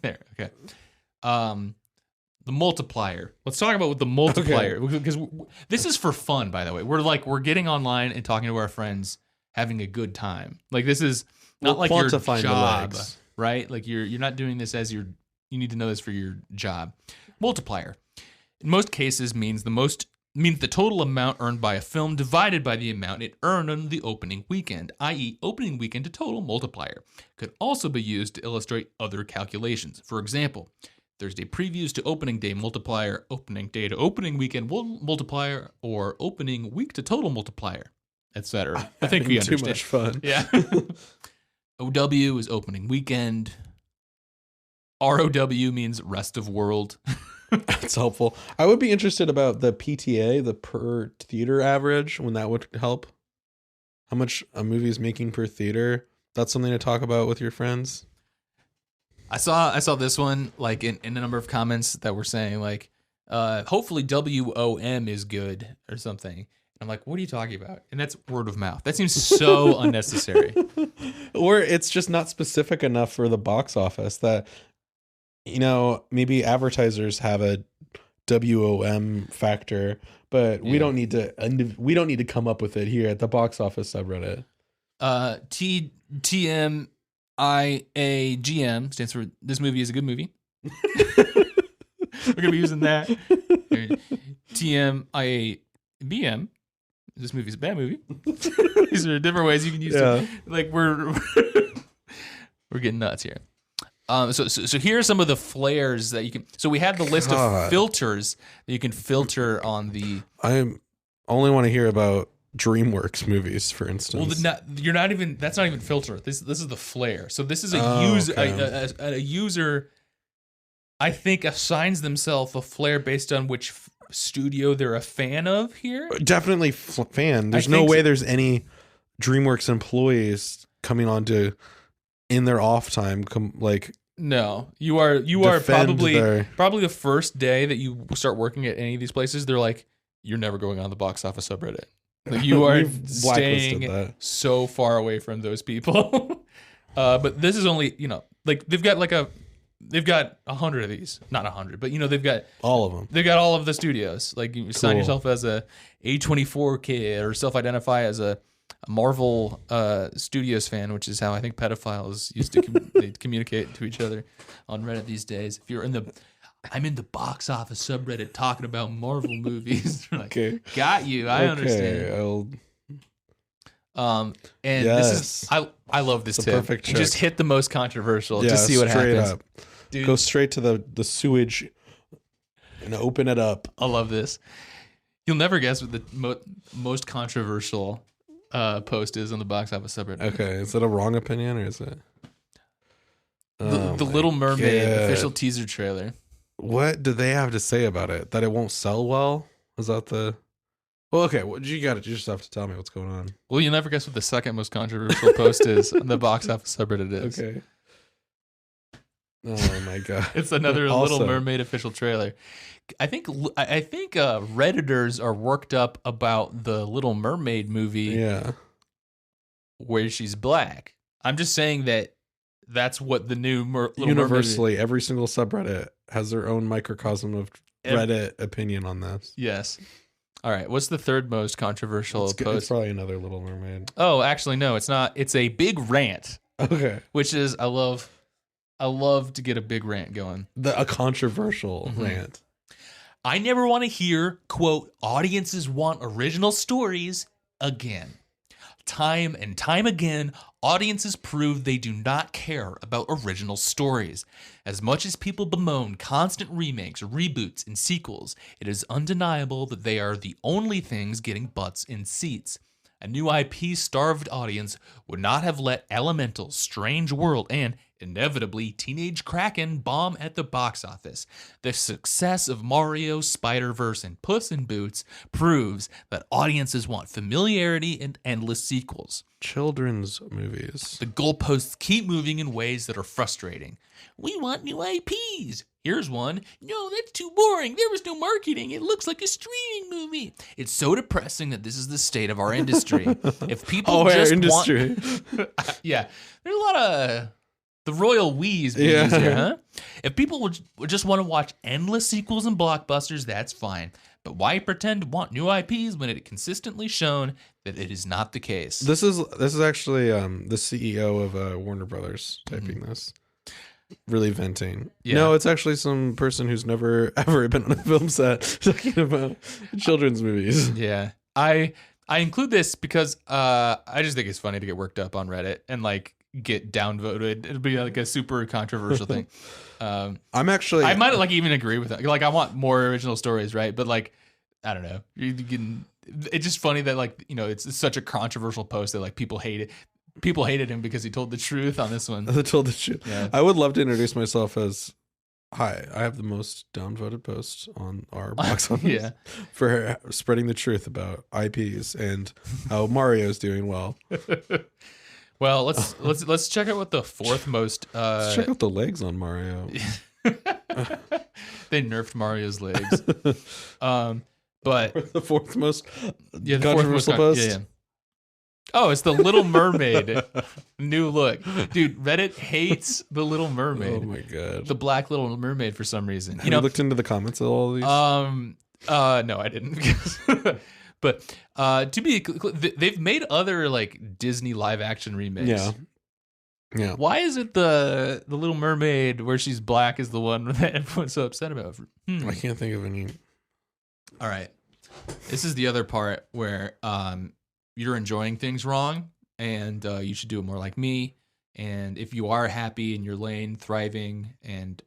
There, okay. The multiplier. Let's talk about the multiplier because this is for fun, by the way. We're getting online and talking to our friends, having a good time. Like this is not like your job, right? Like you're not doing this as you need to know this for your job. Multiplier, in most cases, means the total amount earned by a film divided by the amount it earned on the opening weekend, i.e., opening weekend to total multiplier. Could also be used to illustrate other calculations. For example, Thursday previews to opening day multiplier, opening day to opening weekend multiplier, or opening week to total multiplier, etc. I think we understand. Too much fun. Yeah. OW is opening weekend. ROW means rest of world. That's helpful. I would be interested about the PTA, the per theater average, when that would help. How much a movie is making per theater. That's something to talk about with your friends. I saw this one like in a number of comments that were saying like, hopefully WOM is good or something. I'm like, what are you talking about? And that's word of mouth. That seems so unnecessary. Or it's just not specific enough for the box office that, you know, maybe advertisers have a WOM factor, but we don't need to come up with it here at the box office subreddit. TMIAGM stands for this movie is a good movie. We're gonna be using that. TMIABM. This movie's a bad movie. These are different ways you can use it. Like we're getting nuts here. So here are some of the flares that you can. So we have the list of filters that you can filter on the. I only want to hear about DreamWorks movies, for instance. Well, you're not even. That's not even filter. This is the flare. So this is a user. Okay. A user, I think, assigns themselves a flare based on which studio they're a fan of. Here, definitely fan. There's no way there's any DreamWorks employees coming on to in their off time. No, you are probably the first day that you start working at any of these places. They're like, you're never going on the box office subreddit. Like you are staying so far away from those people. But this is only, like they've got 100 of these, not 100, but they've got all of them. They've got all of the studios. Like you sign yourself as a A24 kid or self-identify as a Marvel Studios fan, which is how I think pedophiles used to they communicate to each other on Reddit these days. If you're I'm in the box office subreddit talking about Marvel movies. Like, okay. Got you. I understand. And this is I love this tip. Perfect check. Just hit the most controversial. Just see what happens. Up. Dude. Go straight to the sewage and open it up. I love this. You'll never guess what the most controversial post is on the box office subreddit. Okay, is it a wrong opinion or is it the Little Mermaid official teaser trailer? What do they have to say about it? That it won't sell well? Is that the? Well, okay. Well, you just have to tell me what's going on. Well, you'll never guess what the second most controversial post is on the box office subreddit is. Okay. Oh my god! It's another Little Mermaid official trailer. I think Redditors are worked up about the Little Mermaid movie. Yeah. Where she's black. I'm just saying that's what the new Little universally Mermaid every single subreddit has their own microcosm of Reddit opinion on this. Yes. All right. What's the third most controversial post? It's probably another Little Mermaid. Oh, actually, no, it's not. It's a big rant. Okay. Which is I love to get a big rant going. A controversial rant. I never want to hear, quote, audiences want original stories again. Time and time again, audiences prove they do not care about original stories. As much as people bemoan constant remakes, reboots, and sequels, it is undeniable that they are the only things getting butts in seats. A new IP-starved audience would not have let Elemental, Strange World, and inevitably Teenage Kraken bomb at the box office. The success of Mario, Spider-Verse, and Puss in Boots proves that audiences want familiarity and endless sequels. Children's movies. The goalposts keep moving in ways that are frustrating. We want new IPs. Here's one. No, that's too boring. There was no marketing. It looks like a streaming movie. It's so depressing that this is the state of our industry. If people want... Yeah. There's a lot of... The royal we's being used here, huh? If people would just want to watch endless sequels and blockbusters, that's fine. But why pretend to want new IPs when it is consistently shown that it is not the case? This is actually the CEO of Warner Brothers typing this. Really venting. Yeah. No, it's actually some person who's never ever been on a film set talking about children's movies. Yeah. I include this because I just think it's funny to get worked up on Reddit and like get downvoted. It'll be like a super controversial thing. I'm actually. I might like even agree with that. Like I want more original stories, right? But like I don't know. You can. It's just funny that like it's such a controversial post that like people hate it. People hated him because he told the truth on this one. I told the truth. Yeah. I would love to introduce myself as, hi, I have the most downvoted post on our box office Yeah. for spreading the truth about IPs and how Mario's doing well. Well, let's check out what the fourth most. Let's check out the legs on Mario. They nerfed Mario's legs. But The fourth most yeah, the fourth most controversial post. Yeah. Oh, it's the Little Mermaid new look, dude. Reddit hates the Little Mermaid. Oh my god, The black Little Mermaid for some reason. have you looked into the comments of all of these? No, I didn't. But to be, they've made other like Disney live action remakes. Yeah. Why is it the Little Mermaid where she's black is the one that everyone's so upset about? I can't think of any. All right, this is the other part where you're enjoying things wrong, and you should do it more like me. And if you are happy in your lane, thriving, and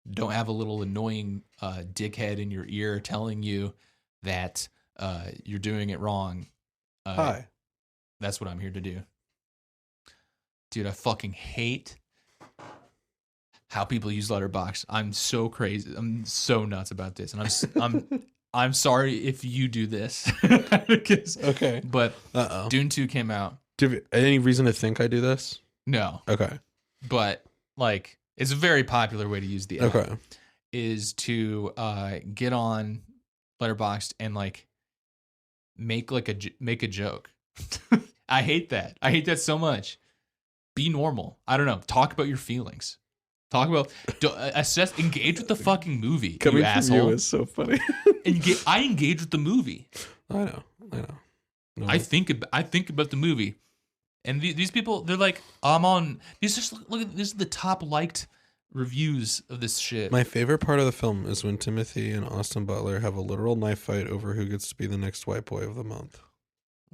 don't have a little annoying dickhead in your ear telling you that you're doing it wrong, Hi. that's what I'm here to do. Dude, I fucking hate how people use Letterboxd. I'm so crazy. I'm so nuts about this, and I'm sorry if you do this. Okay. But Uh-oh. Dune 2 came out. Do you have any reason to think I do this? No, Okay. but like it's a very popular way to use the app. Okay. Is to get on Letterboxd and like make a joke. I hate that. I hate that so much. Be normal. I don't know. Talk about your feelings. Talk about assess. Engage with the fucking movie. Coming you from asshole. you is so funny. I engage with the movie. I know. No. I think about the movie, and these people, they're like, I'm on. These just look at this is the top liked reviews of this shit. My favorite part of the film is when Timothy and Austin Butler have a literal knife fight over who gets to be the next white boy of the month.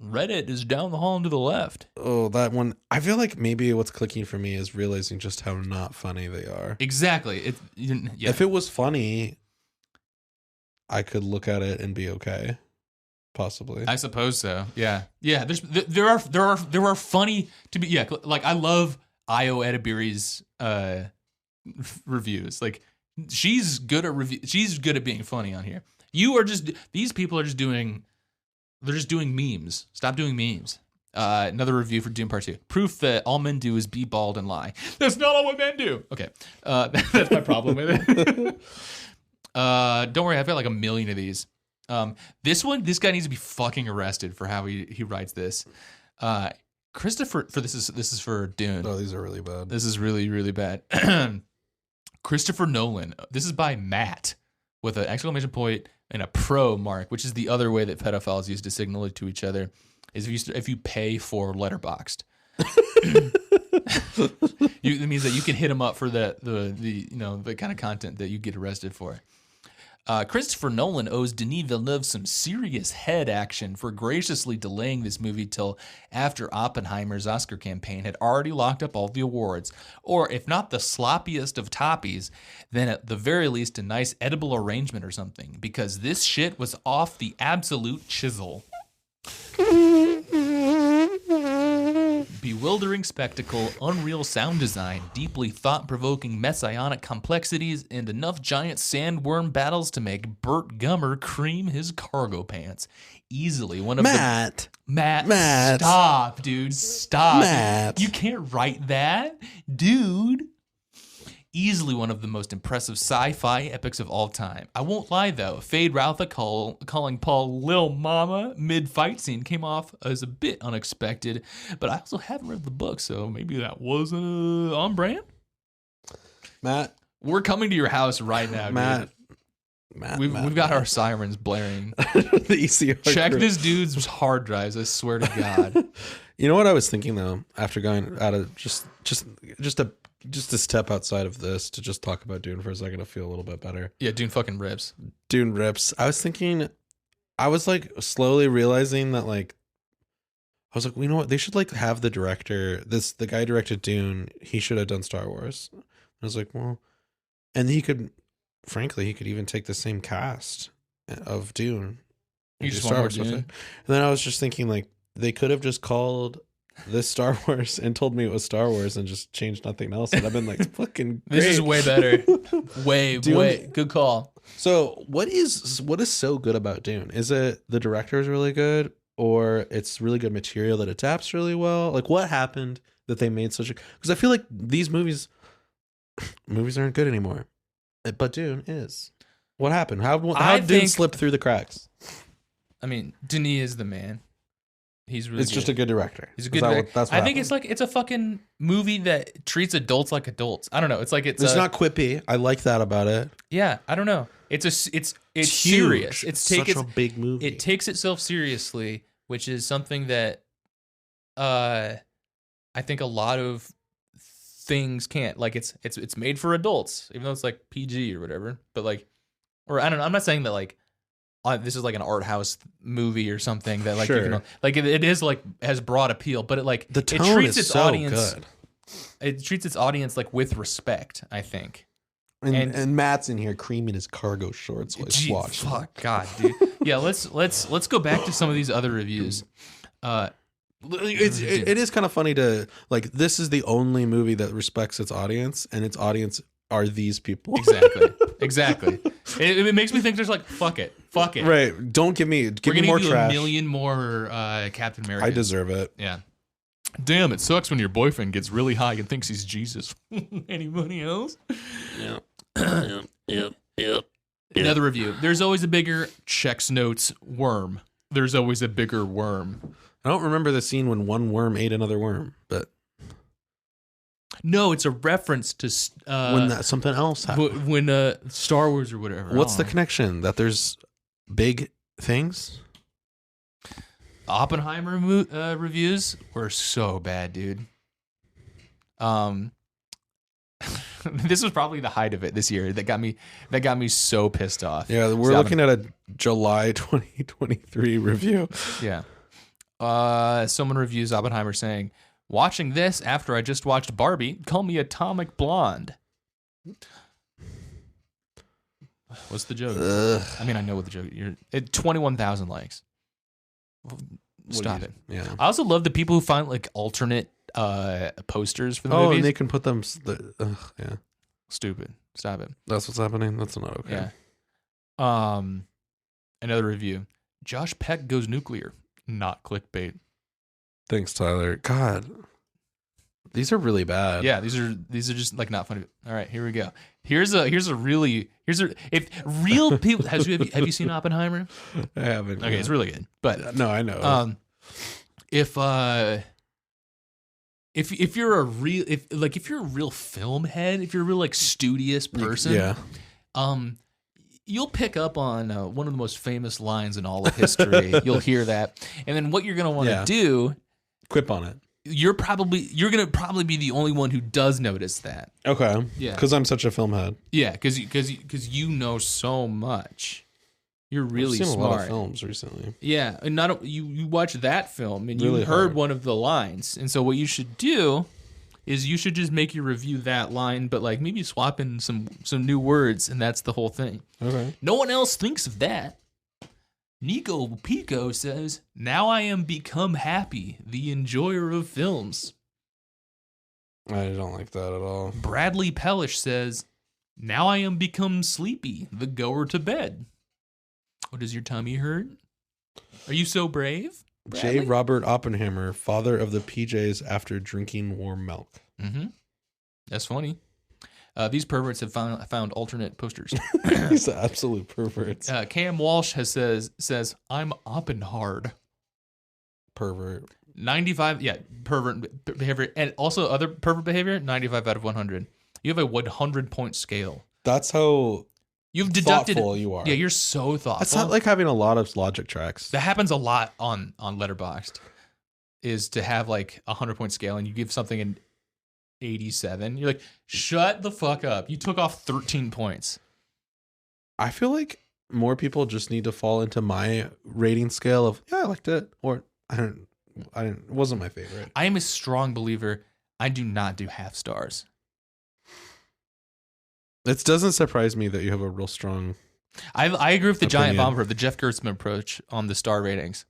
Reddit is down the hall and to the left. Oh, that one. I feel like maybe what's clicking for me is realizing just how not funny they are. Exactly. Yeah. If it was funny, I could look at it and be okay. Possibly. I suppose so. Yeah. Yeah. There are funny to be. Yeah. Like I love Io Edibiri's reviews. Like she's good at She's good at being funny on here. These people are just doing. They're just doing memes. Stop doing memes. Another review for Dune Part 2. Proof that all men do is be bald and lie. That's not all what men do. Okay. That's my problem with it. Don't worry. I've got like a million of these. This guy needs to be fucking arrested for how he writes this. Christopher, this is for Dune. Oh, these are really bad. This is really, really bad. Christopher Nolan. This is by Matt with an exclamation point and a pro mark, which is the other way that pedophiles used to signal it to each other, is if you pay for Letterboxd. It means that you can hit them up for the kind of content that you get arrested for. Christopher Nolan owes Denis Villeneuve some serious head action for graciously delaying this movie till after Oppenheimer's Oscar campaign had already locked up all the awards. Or if not the sloppiest of toppies, then at the very least a nice edible arrangement or something, because this shit was off the absolute chisel. Bewildering spectacle, unreal sound design, deeply thought-provoking messianic complexities, and enough giant sandworm battles to make Burt Gummer cream his cargo pants. Easily one of Matt. Matt, stop, dude, stop. Matt. You can't write that, dude. Easily one of the most impressive sci-fi epics of all time. I won't lie though, Fade Routha calling Paul Lil Mama mid-fight scene came off as a bit unexpected, but I also haven't read the book, so maybe that wasn't on brand. Matt. We're coming to your house right now, Matt. dude. We've got our sirens blaring. The ECR. Check crew. this dude's hard drives, I swear to God. You know what I was thinking though, after going out of just to step outside of this to just talk about Dune for a second to feel a little bit better. Yeah, Dune fucking rips. Dune rips. I was thinking, I was like slowly realizing that like, I was like, well, you know what? They should like have the director. The guy who directed Dune. He should have done Star Wars. I was like, well, and frankly, he could even take the same cast of Dune. You and just do want more with it. Dune? And then I was just thinking, like, they could have just called this Star Wars and told me it was Star Wars and just changed nothing else. And I've been like, fucking great. This is way better. way Dune- good call. So what is so good about Dune? Is it the director is really good, or it's really good material that adapts really well? Like, what happened that they made such a? Because I feel like these movies aren't good anymore, but Dune is. What happened? How did Dune slip through the cracks? I mean, Denis is the man. He's really. It's just a good director. He's a good director. That's what I think happened? it's a fucking movie that treats adults like adults. I don't know. It's Not quippy. I like that about it. Yeah, I don't know. It's huge. serious. It's such a big movie. It takes itself seriously, which is something that I think a lot of things can't. Like it's made for adults, even though it's like PG or whatever. But like, or I don't know. I'm not saying that like this is like an art house movie or something that like Sure. you know, like it is like has broad appeal, but it like the it tone treats is its so audience. good. It treats its audience like with respect, I think. And Matt's in here creaming his cargo shorts while he's Gee, watching. fuck, God, dude. Yeah, let's go back to some of these other reviews. It is kind of funny to like. This is the only movie that respects its audience, and its audience are these people. Exactly. It makes me think there's like fuck it. Right? Don't give me We're gonna more give you trash. a million more Captain America. I deserve it. Yeah. Damn, it sucks when your boyfriend gets really high and thinks he's Jesus. Anybody else? Yep. Another review. There's always a bigger checks notes worm. There's always a bigger worm. I don't remember the scene when one worm ate another worm, but No, it's a reference to when something else happened. when Star Wars or whatever. What's I the don't know. connection? That there's big things? Oppenheimer reviews were so bad, dude. This was probably the height of it this year. That got me so pissed off. Yeah, we're looking at a July 2023 review. Yeah. Someone reviews Oppenheimer saying, "Watching this after I just watched Barbie, call me Atomic Blonde." What's the joke? I mean, I know what the joke. 21,000 likes. Stop it. Yeah. I also love the people who find like alternate posters for the Oh, movies. and they can put them. Yeah, Stupid. Stop it. that's what's happening. That's not okay. Yeah. Another review. Josh Peck goes nuclear. Not clickbait. Thanks, Tyler. God, these are really bad. Yeah, these are just like not funny. All right, here we go. If real people have you seen Oppenheimer? I haven't. Okay, it's really good. But no, I know. if you're a real film head, if you're a real like studious person, yeah. You'll pick up on one of the most famous lines in all of history. You'll hear that, and then what you're gonna want to do, Quip on it. you're gonna probably be the only one who does notice that. Okay. Yeah. Because I'm such a film head. Yeah, because you know so much. You're really I've seen smart. a lot of films recently. Yeah, and you watch that film and Really you heard hard. one of the lines, and so what you should do is you should just make your review that line, but like maybe swap in some new words, and that's the whole thing. Okay. No one else thinks of that. Nico Pico says, "Now I am become happy, the enjoyer of films." I don't like that at all. Bradley Pellish says, "Now I am become sleepy, the goer to bed." Oh, does your tummy hurt? Are you so brave? J. Bradley? Robert Oppenheimer, father of the PJs after drinking warm milk. Mm-hmm. That's funny. These perverts have found alternate posters. He's an absolute pervert. Cam Walsh says I'm Oppenhard. Pervert. 95, yeah, pervert behavior, and also other pervert behavior. 95 out of 100. You have a 100-point scale. That's how You've deducted. thoughtful you are. Yeah, you're so thoughtful. It's not like having a lot of logic tracks. That happens a lot on Letterboxd. Is to have like a 100-point scale and you give something an 87. You're like, shut the fuck up. You took off 13 points. I feel like more people just need to fall into my rating scale of, yeah, I liked it, or I don't It wasn't my favorite. I am a strong believer. I do not do half stars. It doesn't surprise me that you have a real strong. I agree with the giant Opinion. bomber, the Jeff Gertzman approach on the star ratings.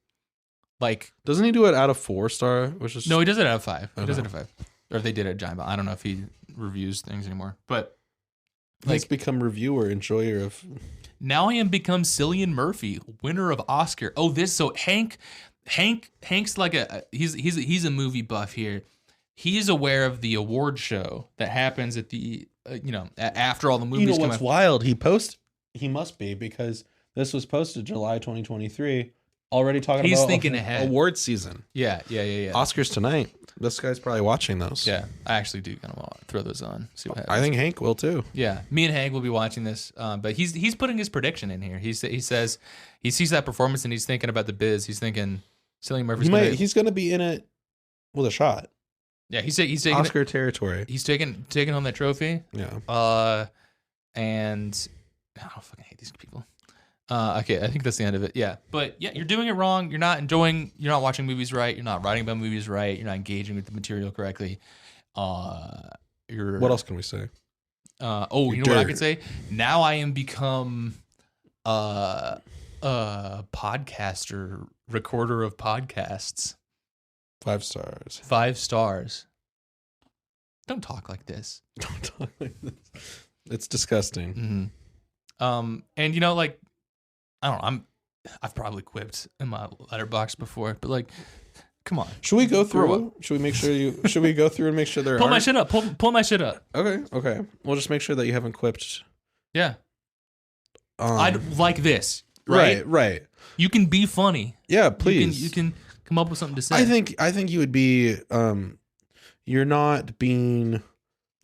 Like, Doesn't he do it out of 4-star? Which is no, he does it out of 5. He Oh, does no. it out of 5. Or if they did it at giant bomb. I don't know if he reviews things anymore. But He's like, become reviewer, enjoyer of. now I am become Cillian Murphy, winner of Oscar. Oh, so Hank's like he's a movie buff here. He's aware of the award show that happens at the after all the movies You know come what's out. wild? He must be, because this was posted July 2023. Already talking He's about thinking ahead. award season. Yeah. Oscars tonight. This guy's probably watching those. Yeah, I actually do kind of want to throw those on, see what happens. I think Hank will too. Yeah, me and Hank will be watching this, but he's putting his prediction in here. He says he sees that performance and he's thinking about the biz. He's thinking Cillian Murphy's He's going to be in it with a shot. yeah. He's taking Oscar territory. He's taking home that trophy. Yeah. And I don't fucking hate these people. Okay, I think that's the end of it. Yeah, but yeah, you're doing it wrong. You're not watching movies right. You're not writing about movies right. You're not engaging with the material correctly. What else can we say? You know what I could say? Now I am become a podcaster, recorder of podcasts. 5 stars. 5 stars. Don't talk like this. Don't talk like this. It's disgusting. Mm-hmm. And like, I don't know. I've probably quipped in my letterbox before, but like, come on. Should we go Grow through? Should we go through and make sure there Pull are? my shit up. Pull my shit up. Okay. We'll just make sure that you haven't quipped. Yeah. I'd like this. Right. You can be funny. Yeah, please. You can come up with something to say. I think you would be. You're not being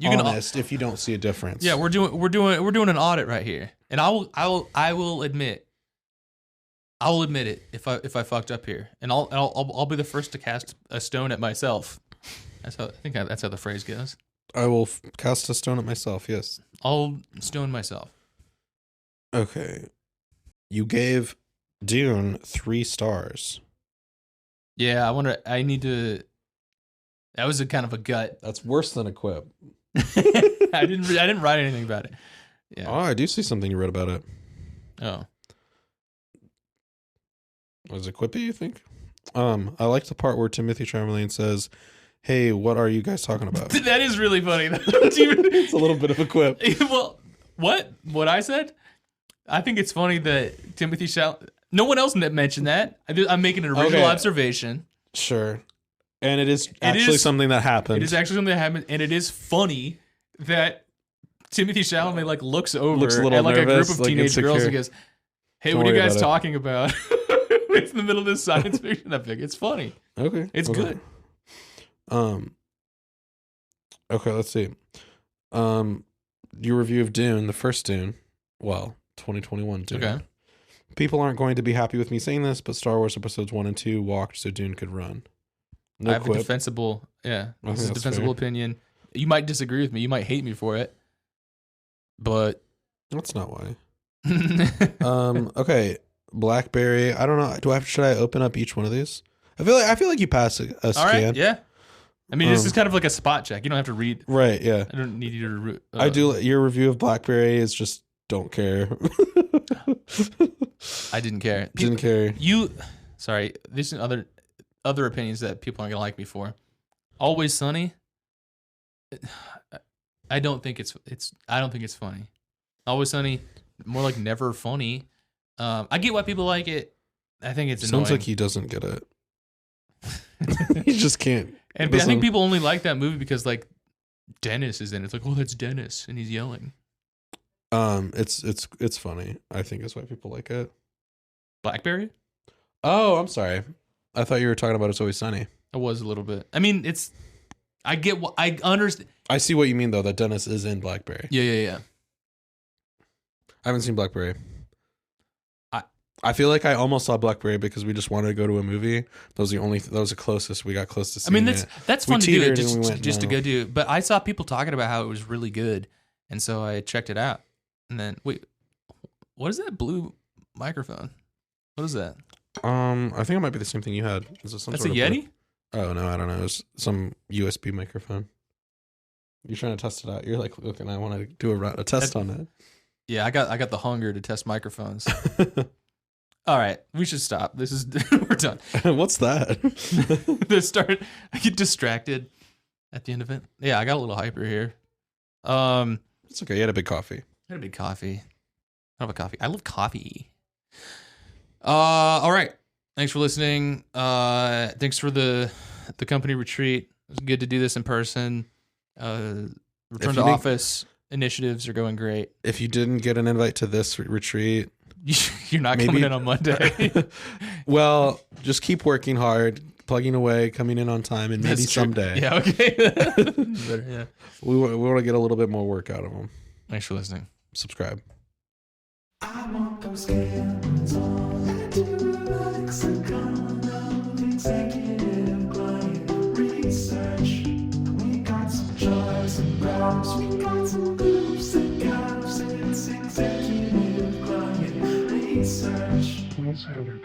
honest if you don't see a difference. Yeah, we're doing an audit right here, and I will admit it if I fucked up here, and I'll be the first to cast a stone at myself. That's how the phrase goes. I will cast a stone at myself. Yes. I'll stone myself. Okay. You gave Dune 3 stars. Yeah, I need to. That was a kind of a gut. That's worse than a quip. I didn't write anything about it. Yeah. Oh, I do see something you wrote about it. Oh. Was it quippy, you think? I like the part where Timothy Chalamet says, "Hey, what are you guys talking about?" That is really funny. It's a little bit of a quip. Well, what I said? I think it's funny that Timothy Chalamet. No one else mentioned that. I'm making an original observation. Sure. And it is actually something that happened. It is actually something that happened, and it is funny that Timothy Chalamet looks over Looks a little at like nervous, a group of like teenage insecure. girls and goes, "Hey, Don't what are you worry guys about it." talking about?" It's in the middle of this science fiction epic. It's funny. Okay. It's okay. good. Okay, let's see. Your review of Dune, the first Dune, 2021 Dune. Okay. People aren't going to be happy with me saying this, but Star Wars episodes 1 and 2 walked so Dune could run. No I have a quip. defensible, this is a that's defensible fair. opinion. You might disagree with me. You might hate me for it, but That's not why. Okay, BlackBerry. I don't know. Should I open up each one of these? I feel like you pass a all scan. right, yeah. I mean, this is kind of like a spot check. You don't have to read. Right. Yeah. I don't need you to. I do. Your review of BlackBerry is just don't care. I didn't care. Didn't care. Sorry. These are other opinions that people aren't gonna like me for. Always Sunny. I don't think it's funny. Always Sunny, more like Never Funny. I get why people like it. I think it's annoying. Sounds like he doesn't get it. He just can't. And I think people only like that movie because like Dennis is in it. It's like, oh, that's Dennis, and he's yelling. It's funny. I think that's why people like it. BlackBerry? Oh, I'm sorry. I thought you were talking about It's Always Sunny. It was a little bit. I mean, I get what I understand. I see what you mean though. That Dennis is in BlackBerry. Yeah. I haven't seen BlackBerry. I feel like I almost saw BlackBerry because we just wanted to go to a movie. That was the closest we got close to I seeing mean, it. that's We fun to do. teetered and we went, Just to no. go do. But I saw people talking about how it was really good, and so I checked it out. And then wait, what is that blue microphone? What is that? I think it might be the same thing you had. Is it some That's a sort of Yeti? Oh no, I don't know. It's some USB microphone. You're trying to test it out. You're like, looking. I want to do a test on it. Yeah, I got the hunger to test microphones. All right, we should stop. This is we're done. What's that? I get distracted at the end of it. Yeah, I got a little hyper here. It's okay. You had a big coffee. I had a big coffee. I love a coffee. I love coffee. All right. Thanks for listening. Thanks for the company retreat. It was good to do this in person. Return to office initiatives are going great. If you didn't get an invite to this retreat, you're not coming in on Monday. Well, just keep working hard, plugging away, coming in on time, and maybe someday. Yeah, okay. Better, yeah. We want to get a little bit more work out of them. Thanks for listening. Subscribe. I want those cameras on lexicon of executive client research. We got some charts and graphs, we got some groups and gaps. It's executive client research. Let's have your